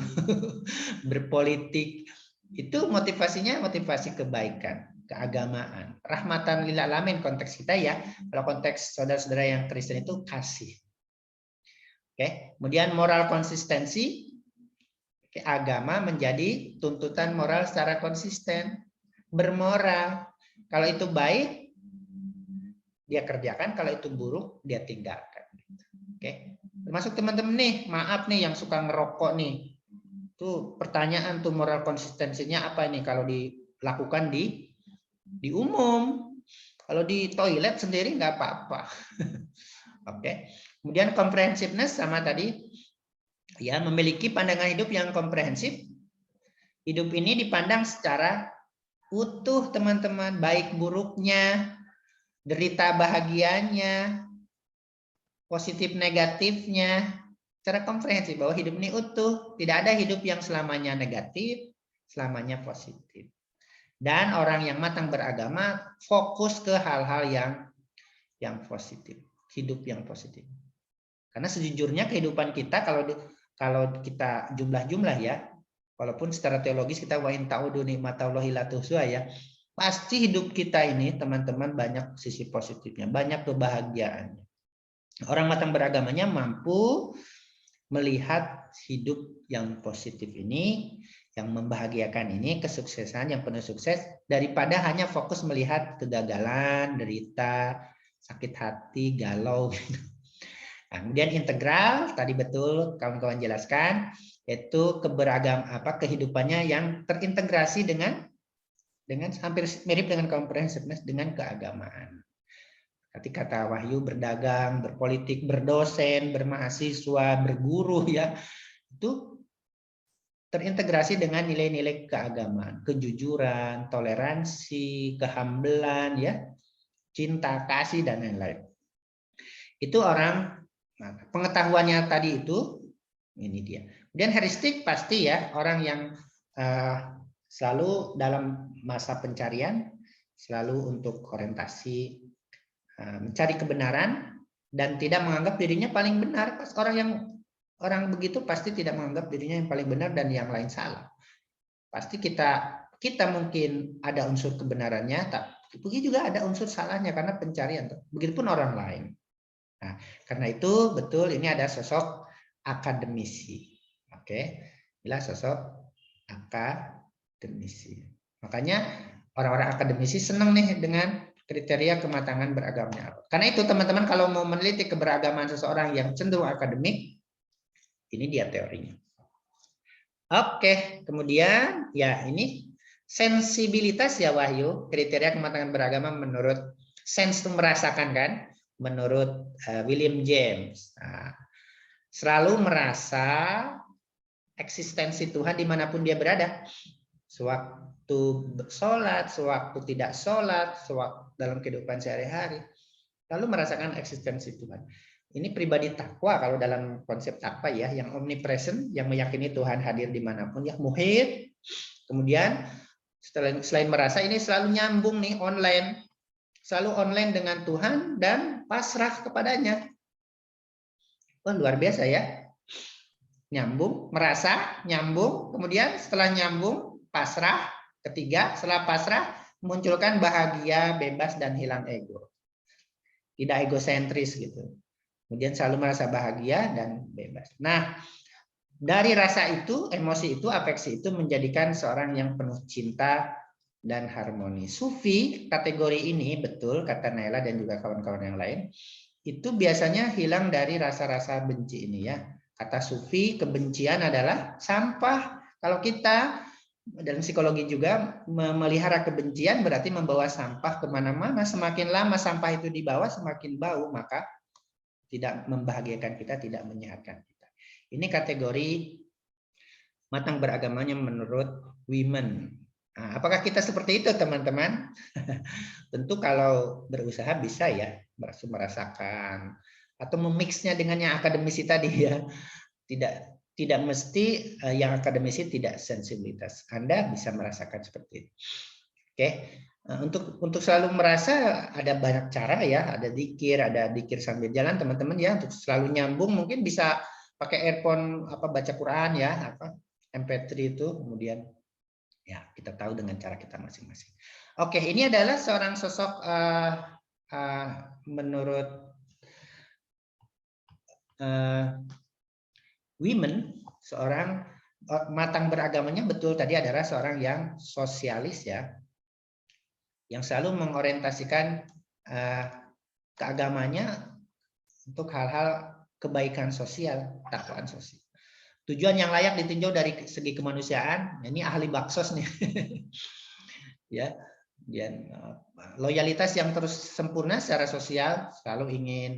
Speaker 1: berpolitik. Itu motivasinya motivasi kebaikan, keagamaan. Rahmatan lil alamin konteks kita ya. Kalau konteks saudara-saudara yang Kristen itu kasih. Oke, kemudian moral konsistensi. Oke, agama menjadi tuntutan moral secara konsisten, bermoral. Kalau itu baik, dia kerjakan, kalau itu buruk dia tinggalkan. Oke, termasuk teman-teman nih, maaf nih yang suka ngerokok nih, tuh pertanyaan tuh moral konsistensinya apa ini kalau dilakukan di umum, kalau di toilet sendiri nggak apa-apa. Oke, kemudian comprehensiveness sama tadi, ya, memiliki pandangan hidup yang komprehensif. Hidup ini dipandang secara utuh, teman-teman, baik buruknya, derita bahagianya, positif negatifnya, secara komprehensif, bahwa hidup ini utuh, tidak ada hidup yang selamanya negatif, selamanya positif. Dan orang yang matang beragama fokus ke hal-hal yang positif, hidup yang positif. Karena sejujurnya kehidupan kita, kalau kita jumlah-jumlah ya, walaupun secara teologis kita wa in ta'udu nikmatallahi la tuhsuha ya, pasti hidup kita ini teman-teman banyak sisi positifnya, banyak kebahagiaannya. Orang matang beragamanya mampu melihat hidup yang positif ini, yang membahagiakan ini, kesuksesan yang penuh sukses, daripada hanya fokus melihat kegagalan, derita, sakit hati, galau. Nah, kemudian integral, tadi betul kawan-kawan jelaskan, yaitu kehidupannya yang terintegrasi dengan hampir mirip dengan comprehensiveness, dengan keagamaan. Seperti kata Wahyu, berdagang, berpolitik, berdosen, bermahasiswa, berguru, ya, itu terintegrasi dengan nilai-nilai keagamaan, kejujuran, toleransi, kehambelan, ya, cinta, kasih, dan lain-lain. Itu orang, nah, pengetahuannya tadi itu, ini dia. Kemudian heuristik pasti ya, orang yang selalu dalam masa pencarian, selalu untuk orientasi mencari kebenaran dan tidak menganggap dirinya paling benar. Orang begitu pasti tidak menganggap dirinya yang paling benar dan yang lain salah. Pasti kita mungkin ada unsur kebenarannya, tapi juga ada unsur salahnya karena pencarian. Begitupun orang lain. Nah, karena itu betul ini ada sosok akademisi. Oke, inilah sosok akademisi. Makanya orang-orang akademisi senang nih dengan kriteria kematangan beragamanya. Karena itu teman-teman kalau mau meneliti keberagaman seseorang yang cenderung akademik, ini dia teorinya. Oke, kemudian ya ini sensibilitas ya Wahyu, kriteria kematangan beragama menurut sense merasakan kan, menurut William James. Nah, selalu merasa eksistensi Tuhan dimanapun dia berada. Sewaktu sholat, sewaktu tidak sholat, sewaktu dalam kehidupan sehari-hari, lalu merasakan eksistensi Tuhan. Ini pribadi takwa kalau dalam konsep takwa ya, yang omnipresent, yang meyakini Tuhan hadir dimanapun, ya, muhit. Kemudian selain merasa, ini selalu nyambung nih online, selalu online dengan Tuhan dan pasrah kepadanya. Wah, luar biasa ya. Nyambung, merasa, nyambung, kemudian setelah nyambung, pasrah, ketiga, setelah pasrah, munculkan bahagia, bebas, dan hilang ego. Tidak egosentris gitu. Kemudian selalu merasa bahagia dan bebas. Nah, dari rasa itu, emosi itu, afeksi itu menjadikan seorang yang penuh cinta dan harmoni. Sufi, kategori ini, betul, kata Naila dan juga kawan-kawan yang lain, itu biasanya hilang dari rasa-rasa benci ini ya. Kata Sufi, kebencian adalah sampah. Kalau kita dalam psikologi juga memelihara kebencian berarti membawa sampah kemana-mana. Semakin lama sampah itu dibawa semakin bau, maka tidak membahagiakan kita, tidak menyehatkan kita. Ini kategori matang beragamanya menurut women. Nah, apakah kita seperti itu teman-teman? Tentu kalau berusaha bisa ya merasakan atau memixnya dengan yang akademisi tadi ya. Tidak mesti yang akademisi tidak sensibilitas. Anda bisa merasakan seperti itu. Oke. Untuk selalu merasa ada banyak cara ya, ada dikir sambil jalan teman-teman ya, untuk selalu nyambung mungkin bisa pakai earphone baca Quran ya, MP3 itu, kemudian ya kita tahu dengan cara kita masing-masing. Oke, ini adalah seorang sosok menurut women, seorang matang beragamanya betul tadi adalah seorang yang sosialis ya, yang selalu mengorientasikan keagamanya untuk hal-hal kebaikan sosial, takwaan sosial. Tujuan yang layak ditinjau dari segi kemanusiaan, ini ahli baksos nih. Ya, dan loyalitas yang terus sempurna secara sosial, selalu ingin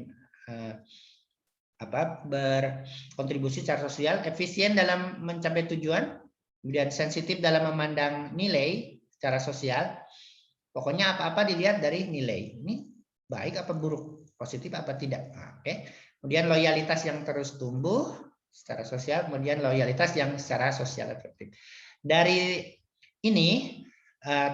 Speaker 1: berkontribusi secara sosial, efisien dalam mencapai tujuan, kemudian sensitif dalam memandang nilai secara sosial. Pokoknya apa-apa dilihat dari nilai. Ini baik apa buruk, positif apa tidak. Oke. Kemudian loyalitas yang terus tumbuh secara sosial, kemudian loyalitas yang secara sosial efektif. Dari ini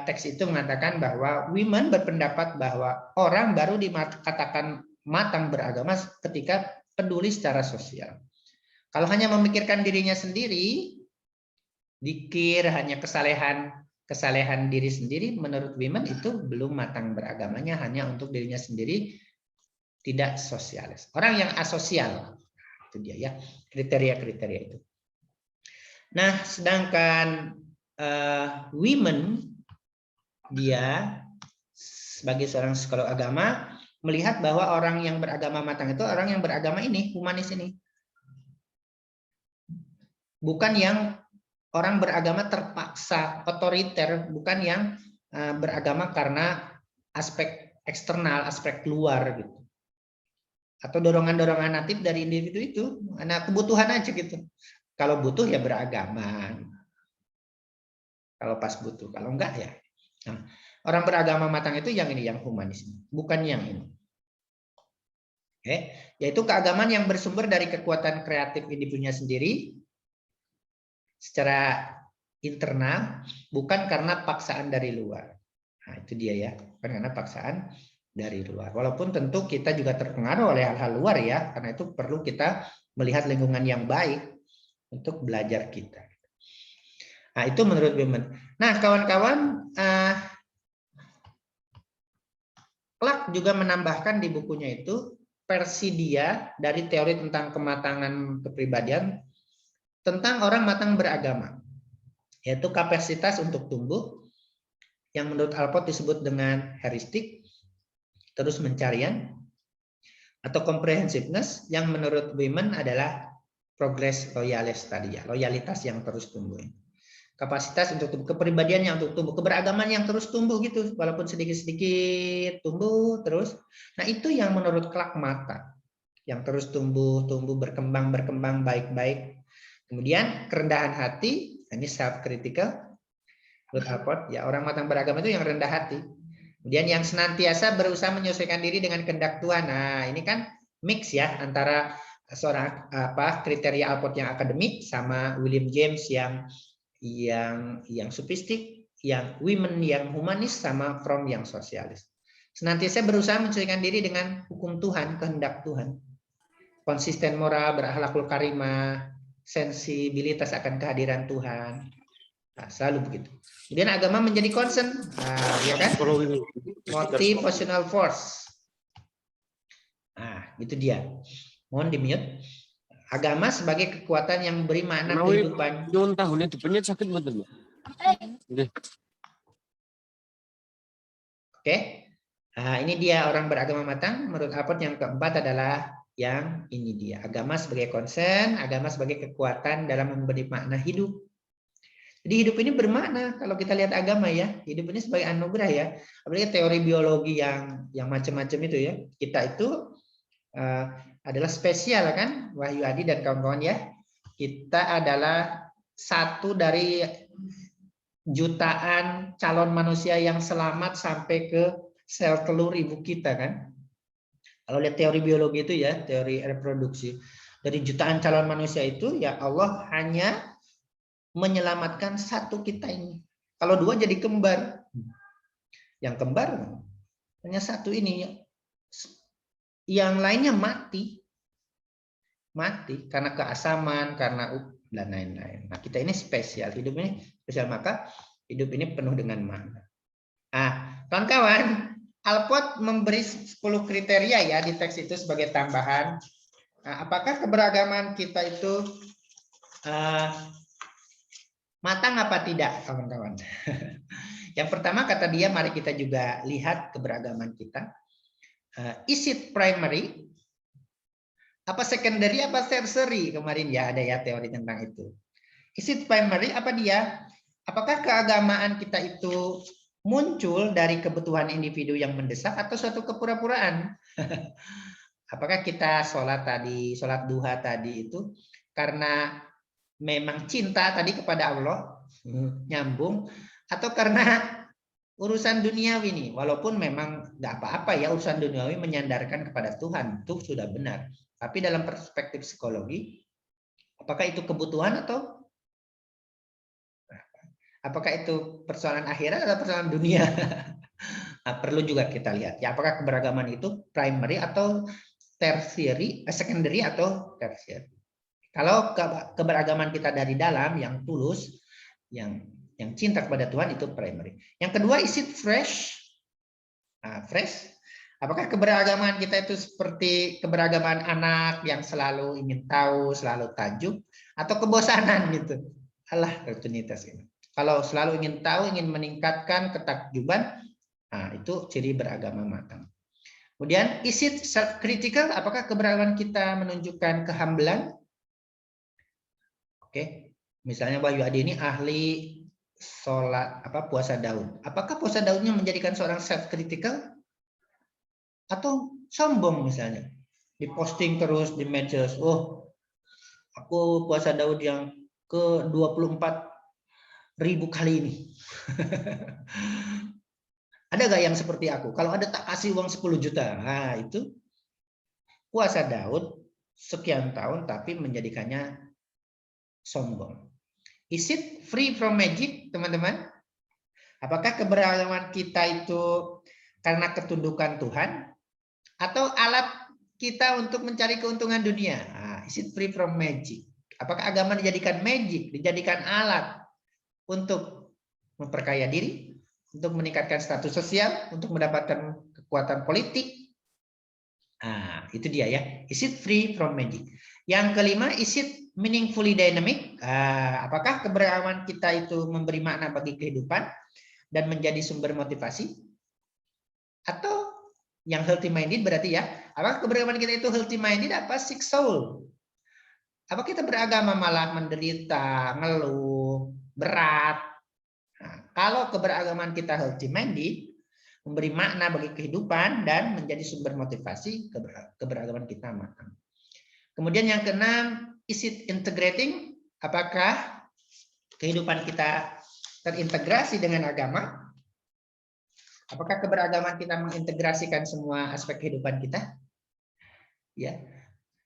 Speaker 1: teks itu mengatakan bahwa Women berpendapat bahwa orang baru dikatakan matang beragama ketika peduli secara sosial. Kalau hanya memikirkan dirinya sendiri, dikir hanya kesalehan diri sendiri, menurut Women itu belum matang beragamanya, hanya untuk dirinya sendiri, tidak sosialis. Orang yang asosial, itu dia ya, kriteria-kriteria itu. Nah, sedangkan Women, dia sebagai seorang psikolog agama melihat bahwa orang yang beragama matang itu orang yang beragama ini, humanis ini. Bukan yang orang beragama terpaksa, otoriter, bukan yang beragama karena aspek eksternal, aspek luar gitu. Atau dorongan-dorongan natif dari individu itu, karena kebutuhan aja gitu. Kalau butuh ya beragama. Kalau pas butuh, kalau enggak ya. Nah, orang beragama matang itu yang ini, yang humanis, bukan yang ini. Oke, yaitu keagamaan yang bersumber dari kekuatan kreatif individunya sendiri secara internal, bukan karena paksaan dari luar. Nah, itu dia ya, bukan karena paksaan dari luar. Walaupun tentu kita juga terpengaruh oleh hal-hal luar ya, karena itu perlu kita melihat lingkungan yang baik untuk belajar kita. Nah, itu menurut Women. Nah, kawan-kawan, Clark juga menambahkan di bukunya itu versi dia dari teori tentang kematangan kepribadian tentang orang matang beragama, yaitu kapasitas untuk tumbuh yang menurut Alport disebut dengan heuristik, terus pencarian, atau comprehensiveness yang menurut Women adalah progress loyalis tadi ya, loyalitas yang terus tumbuh. Kapasitas untuk tumbuh, kepribadian yang untuk tumbuh, keberagaman yang terus tumbuh gitu, walaupun sedikit-sedikit tumbuh terus. Nah, itu yang menurut Clark matang, yang terus tumbuh, berkembang baik-baik. Kemudian kerendahan hati, ini self critical. Menurut Alport, ya orang matang beragama itu yang rendah hati. Kemudian yang senantiasa berusaha menyesuaikan diri dengan kehendak Tuhan. Nah, ini kan mix ya antara seorang kriteria Alport yang akademik sama William James yang sofistik, yang Women yang humanis, sama Fromm yang sosialis. Senantiasa berusaha menyesuaikan diri dengan hukum Tuhan, kehendak Tuhan. Konsisten moral, berakhlakul karimah, sensibilitas akan kehadiran Tuhan. Nah, selalu begitu. Kemudian agama menjadi concern, ya kan? Motivational force. Nah, itu dia. Mohon di-mute. Agama sebagai kekuatan yang memberi makna kehidupan. Oke. Nah, ini dia orang beragama matang. Menurut Alport yang keempat adalah yang ini dia. Agama sebagai concern, agama sebagai kekuatan dalam memberi makna hidup. Jadi hidup ini bermakna kalau kita lihat agama ya. Hidup ini sebagai anugerah ya. Apalagi teori biologi yang macam-macam itu ya. Kita itu adalah spesial kan, Wahyu Adi dan kawan-kawan ya. Kita adalah satu dari jutaan calon manusia yang selamat sampai ke sel telur ibu kita kan. Kalau lihat teori biologi itu ya, teori reproduksi. Dari jutaan calon manusia itu ya Allah hanya menyelamatkan satu kita ini. Kalau dua jadi kembar. Yang kembar hanya satu ini. Yang lainnya mati karena keasaman, karena dan lain-lain. Nah, kita ini spesial, hidup ini spesial, maka hidup ini penuh dengan makna. Kawan-kawan, Alport memberi 10 kriteria ya di teks itu sebagai tambahan. Nah, apakah keberagaman kita itu matang apa tidak, kawan-kawan? Yang pertama kata dia, mari kita juga lihat keberagaman kita. Is it primary? Apa secondary? Apa tertiary? Kemarin ya ada ya teori tentang itu. Is it primary? Apa dia? Apakah keagamaan kita itu muncul dari kebutuhan individu yang mendesak atau suatu kepura-puraan? Apakah kita sholat duha tadi itu karena memang cinta tadi kepada Allah, nyambung, atau karena urusan duniawi nih, walaupun memang nggak apa-apa ya urusan duniawi menyandarkan kepada Tuhan, itu sudah benar. Tapi dalam perspektif psikologi, apakah itu kebutuhan atau apakah itu persoalan akhirat atau persoalan dunia? Nah, perlu juga kita lihat ya, apakah keberagaman itu primary atau tertiary, secondary atau tertiary. Kalau keberagaman kita dari dalam yang tulus, yang cinta kepada Tuhan itu primary. Yang kedua, is it fresh? Nah, fresh. Apakah keberagaman kita itu seperti keberagaman anak yang selalu ingin tahu, selalu tajuk, atau kebosanan gitu? Alah, rutinitas ini. Kalau selalu ingin tahu, ingin meningkatkan ketakjuban, nah itu ciri beragama matang. Kemudian, is it self-critical? Apakah keberagaman kita menunjukkan kehambelan? Oke, misalnya Bayu Adi ini ahli sholat puasa Daud. Apakah puasa Daudnya menjadikan seorang self-critical? Atau sombong misalnya? Diposting terus di medsos. Oh, aku puasa Daud yang ke 24.000 kali ini. Ada gak yang seperti aku? Kalau ada tak kasih uang 10 juta. Nah, itu puasa Daud sekian tahun tapi menjadikannya sombong. Is it free from magic, teman-teman? Apakah keberagaman kita itu karena ketundukan Tuhan atau alat kita untuk mencari keuntungan dunia? Nah, is it free from magic? Apakah agama dijadikan magic, dijadikan alat untuk memperkaya diri, untuk meningkatkan status sosial, untuk mendapatkan kekuatan politik? Nah, itu dia ya. Is it free from magic? Yang kelima, is it meaningfully dynamic? Apakah keberagaman kita itu memberi makna bagi kehidupan dan menjadi sumber motivasi? Atau yang healthy minded berarti ya, apakah keberagaman kita itu healthy minded apa sick soul? Apa kita beragama malah menderita, ngeluh, berat? Nah, kalau keberagaman kita healthy minded, memberi makna bagi kehidupan dan menjadi sumber motivasi, keberagaman kita matang. Kemudian yang keenam, is it integrating? Apakah kehidupan kita terintegrasi dengan agama? Apakah keberagaman kita mengintegrasikan semua aspek kehidupan kita? Ya,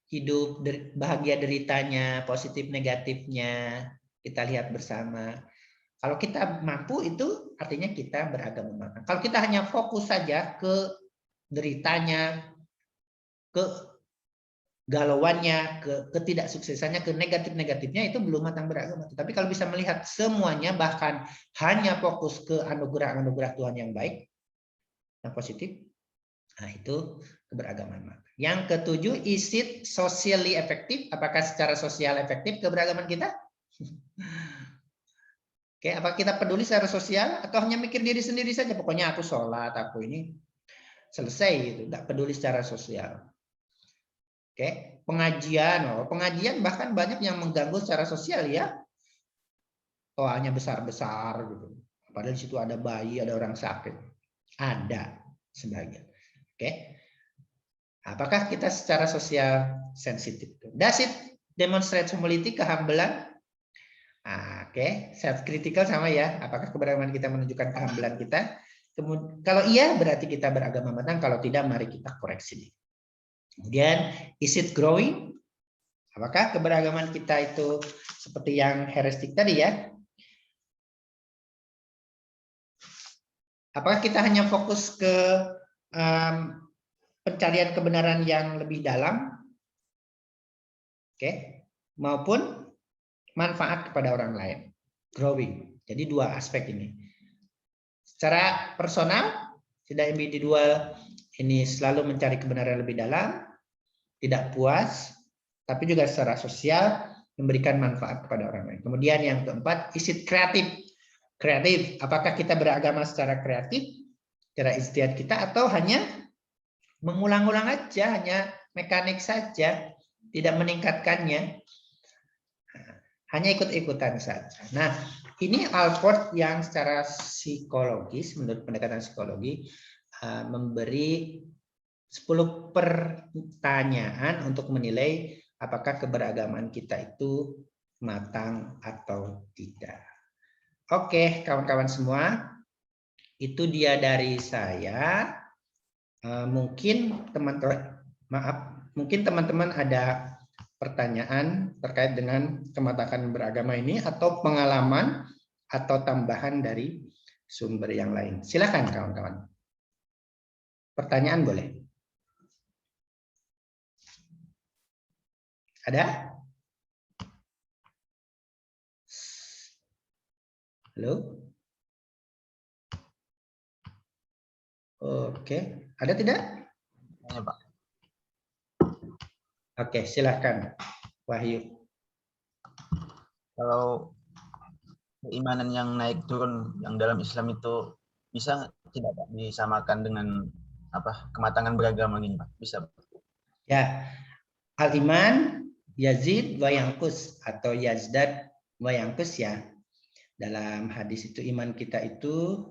Speaker 1: hidup bahagia deritanya, positif negatifnya, kita lihat bersama. Kalau kita mampu itu artinya kita beragama matang. Kalau kita hanya fokus saja ke deritanya, ke galauannya, ke ketidaksuksesannya, ke negatif-negatifnya, itu belum matang beragama. Tapi kalau bisa melihat semuanya, bahkan hanya fokus ke anugerah-anugerah Tuhan yang baik, yang positif, nah itu keberagaman matang. Yang ketujuh, is it socially effective? Apakah secara sosial efektif keberagaman kita? Oke, apa kita peduli secara sosial atau hanya mikir diri sendiri saja? Pokoknya aku sholat, aku ini selesai gitu, nggak peduli secara sosial. Oke, pengajian, pengajian bahkan banyak yang mengganggu secara sosial ya. Toanya besar-besar gitu. Padahal di situ ada bayi, ada orang sakit. Ada sebagian. Oke. Apakah kita secara sosial sensitif? Does it demonstrate humility, kehambelan? Oke, self-critical sama ya. Apakah keberagaman kita menunjukkan kehambelan kita? Kemudian, kalau iya berarti kita beragama matang. Kalau tidak, mari kita koreksi. Kemudian, is it growing? Apakah keberagaman kita itu seperti yang herestik tadi ya? Apakah kita hanya fokus ke pencarian kebenaran yang lebih dalam? Oke, maupun manfaat kepada orang lain. Growing. Jadi dua aspek ini. Secara personal, tidak individual, ini selalu mencari kebenaran lebih dalam, tidak puas, tapi juga secara sosial memberikan manfaat kepada orang lain. Kemudian yang keempat, is it kreatif? Kreatif, apakah kita beragama secara kreatif, secara ijtihad kita, atau hanya Mengulang-ulang aja, hanya mekanik saja, tidak meningkatkannya. Hanya ikut-ikutan saja. Nah, ini Alport yang secara psikologis, menurut pendekatan psikologi, memberi 10 pertanyaan untuk menilai apakah keberagaman kita itu matang atau tidak. Oke, kawan-kawan semua, itu dia dari saya. Mungkin teman-teman ada pertanyaan terkait dengan kematangan beragama ini atau pengalaman atau tambahan dari sumber yang lain. Silakan kawan-kawan. Pertanyaan boleh. Ada? Halo? Oke, ada tidak?
Speaker 5: Ya, Pak.
Speaker 1: Oke, silakan, Wahyu.
Speaker 5: Kalau keimanan yang naik turun yang dalam Islam itu bisa tidak Pak disamakan dengan kematangan beragama ini, Pak? Bisa.
Speaker 1: Ya, al-iman yazid wa yanqus atau yazdad wa yanqus ya. Dalam hadis itu iman kita itu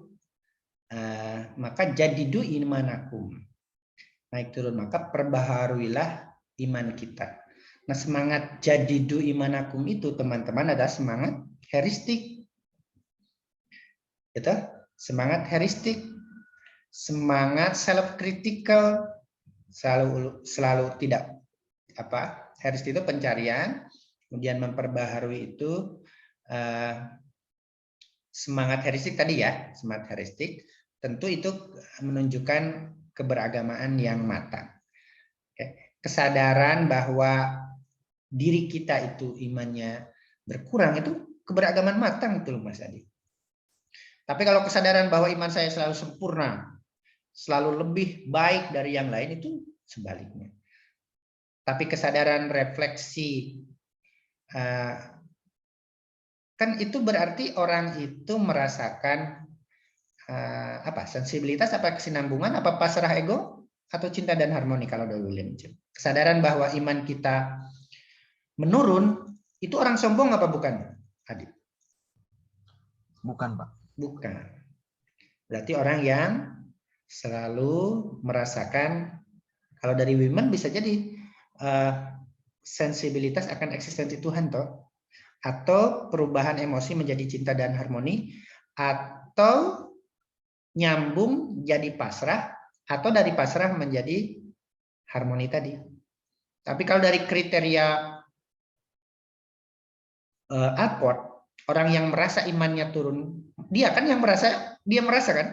Speaker 1: maka jadidu imanakum. Naik turun, maka perbaharuilah iman kita. Nah, semangat jadidu imanakum itu teman-teman adalah semangat heristik. Itu semangat heristik. Semangat self critical, selalu tidak heristik itu pencarian, kemudian memperbaharui itu semangat heristik tadi ya, semangat heristik tentu itu menunjukkan keberagamaan yang matang. Kesadaran bahwa diri kita itu imannya berkurang itu keberagaman matang itu Mas Adi. Tapi kalau kesadaran bahwa iman saya selalu sempurna, selalu lebih baik dari yang lain itu sebaliknya. Tapi kesadaran refleksi kan itu berarti orang itu merasakan sensibilitas, kesinambungan, pasrah ego atau cinta dan harmoni kalau dari William James. Kesadaran bahwa iman kita menurun itu orang sombong apa bukan, Adi?
Speaker 5: Bukan, Pak.
Speaker 1: Bukan. Berarti orang yang selalu merasakan, kalau dari women bisa jadi sensibilitas akan eksistensi Tuhan toh, atau perubahan emosi menjadi cinta dan harmoni, atau nyambung jadi pasrah, atau dari pasrah menjadi harmoni tadi. Tapi kalau dari kriteria Alport, orang yang merasa imannya turun, dia merasa kan?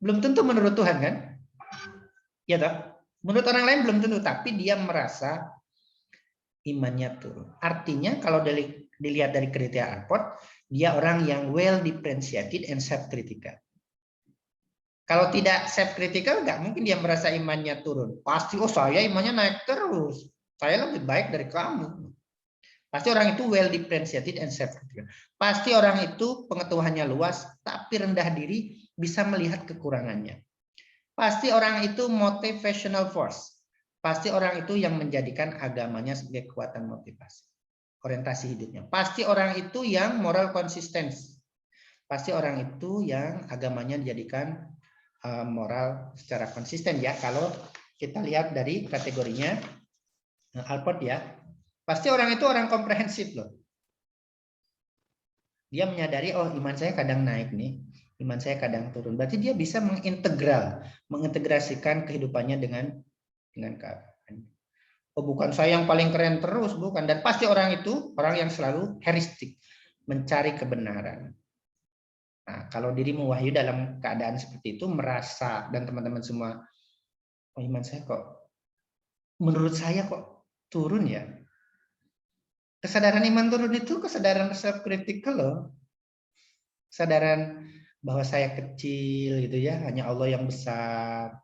Speaker 1: Belum tentu menurut Tuhan kan? Ya toh? Menurut orang lain belum tentu, tapi dia merasa imannya turun. Artinya kalau dilihat dari kriteria Alport, dia orang yang well differentiated and self-critical. Kalau tidak self-critical, nggak mungkin dia merasa imannya turun. Pasti, saya imannya naik terus. Saya lebih baik dari kamu. Pasti orang itu well differentiated and self-critical. Pasti orang itu pengetahuannya luas, tapi rendah diri, bisa melihat kekurangannya. Pasti orang itu motivational force. Pasti orang itu yang menjadikan agamanya sebagai kekuatan motivasi. Orientasi hidupnya. Pasti orang itu yang moral konsisten. Pasti orang itu yang agamanya dijadikan moral secara konsisten ya. Kalau kita lihat dari kategorinya Alport ya. Pasti orang itu orang komprehensif loh. Dia menyadari, iman saya kadang naik nih, iman saya kadang turun. Berarti dia bisa mengintegrasikan kehidupannya dengan keadaan. Bukan saya yang paling keren terus, bukan. Dan pasti orang itu orang yang selalu heristik, mencari kebenaran. Nah, kalau dirimu Wahyu dalam keadaan seperti itu merasa, dan teman-teman semua, iman saya kok, menurut saya kok turun ya. Kesadaran iman turun itu kesadaran self-critical loh. Kesadaran bahwa saya kecil gitu ya, hanya Allah yang besar.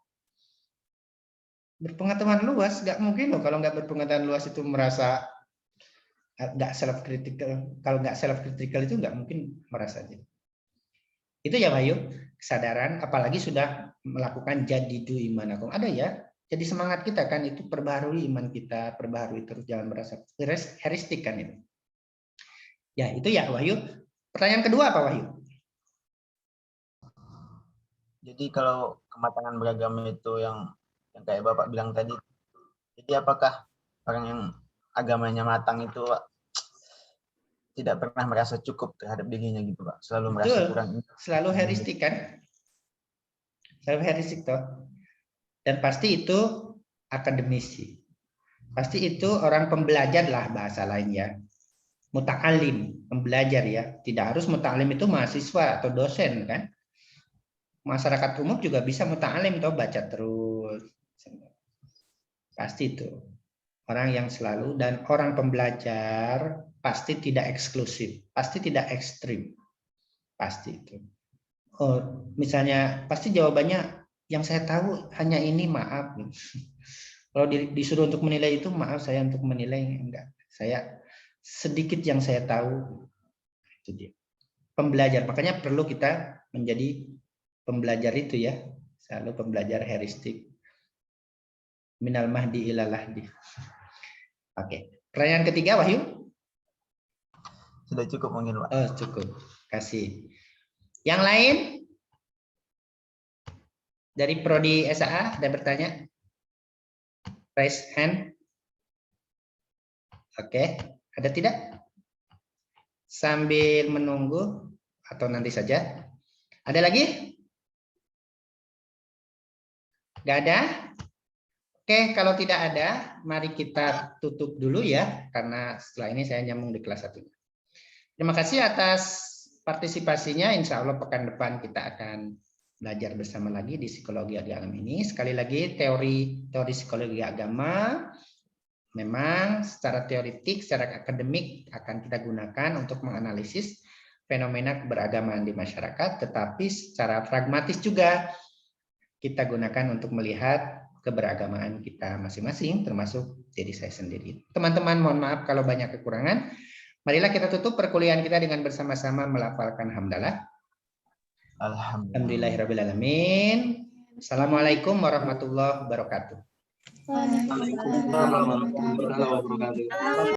Speaker 1: Berpengetahuan luas, nggak mungkin loh kalau nggak berpengetahuan luas itu merasa nggak self-critical. Kalau nggak self-critical itu nggak mungkin merasa gitu. Itu ya Bayu, kesadaran, apalagi sudah melakukan jadidu imanakum. Ada ya, jadi semangat kita kan, itu perbaharui iman kita, perbaharui terus, jangan merasa heristik kan itu. Ya, itu ya Wahyu. Pertanyaan kedua apa Wahyu?
Speaker 5: Jadi kalau kematangan beragama itu yang kayak Bapak bilang tadi, jadi apakah orang yang agamanya matang itu tidak pernah merasa cukup terhadap dirinya gitu Pak? Selalu merasa kurang.
Speaker 1: Selalu heristik kan? Selalu heristik toh. Dan pasti itu akademisi. Pasti itu orang pembelajar lah bahasa lain ya. Muta'alim, pembelajar ya. Tidak harus muta'alim itu mahasiswa atau dosen kan. Masyarakat umum juga bisa muta'alim toh, baca terus. Pasti itu. Orang yang selalu, dan orang pembelajar pasti tidak eksklusif, pasti tidak ekstrim. Pasti itu. Oh, misalnya pasti jawabannya yang saya tahu hanya ini, maaf. Kalau disuruh untuk menilai itu, maaf saya untuk menilai enggak. Saya sedikit yang saya tahu. Itu dia. Pembelajar, makanya perlu kita menjadi pembelajar itu ya. Selalu pembelajar heristik. Minal mahdi ilal lahdi. Oke. Pertanyaan ketiga Wahyu?
Speaker 5: Sudah cukup mungkin Pak.
Speaker 1: Oh, cukup. Kasih. Yang lain? Dari Prodi SAA ada bertanya? Raise hand. Oke. Ada tidak? Sambil menunggu atau nanti saja. Ada lagi? Nggak ada? Oke, kalau tidak ada, mari kita tutup dulu ya, karena setelah ini saya nyambung di kelas 1. Terima kasih atas partisipasinya. Insya Allah pekan depan kita akan belajar bersama lagi di psikologi agama ini. Sekali lagi, teori psikologi agama memang secara teoritik, secara akademik akan kita gunakan untuk menganalisis fenomena keberagaman di masyarakat, tetapi secara pragmatis juga kita gunakan untuk melihat keberagamaan kita masing-masing, termasuk diri saya sendiri. Teman-teman, mohon maaf kalau banyak kekurangan. Marilah kita tutup perkuliahan kita dengan bersama-sama melafalkan hamdalah. Alhamdulillahirrabbilalamin. Assalamualaikum warahmatullahi wabarakatuh.
Speaker 4: Waalaikumsalam warahmatullahi wabarakatuh.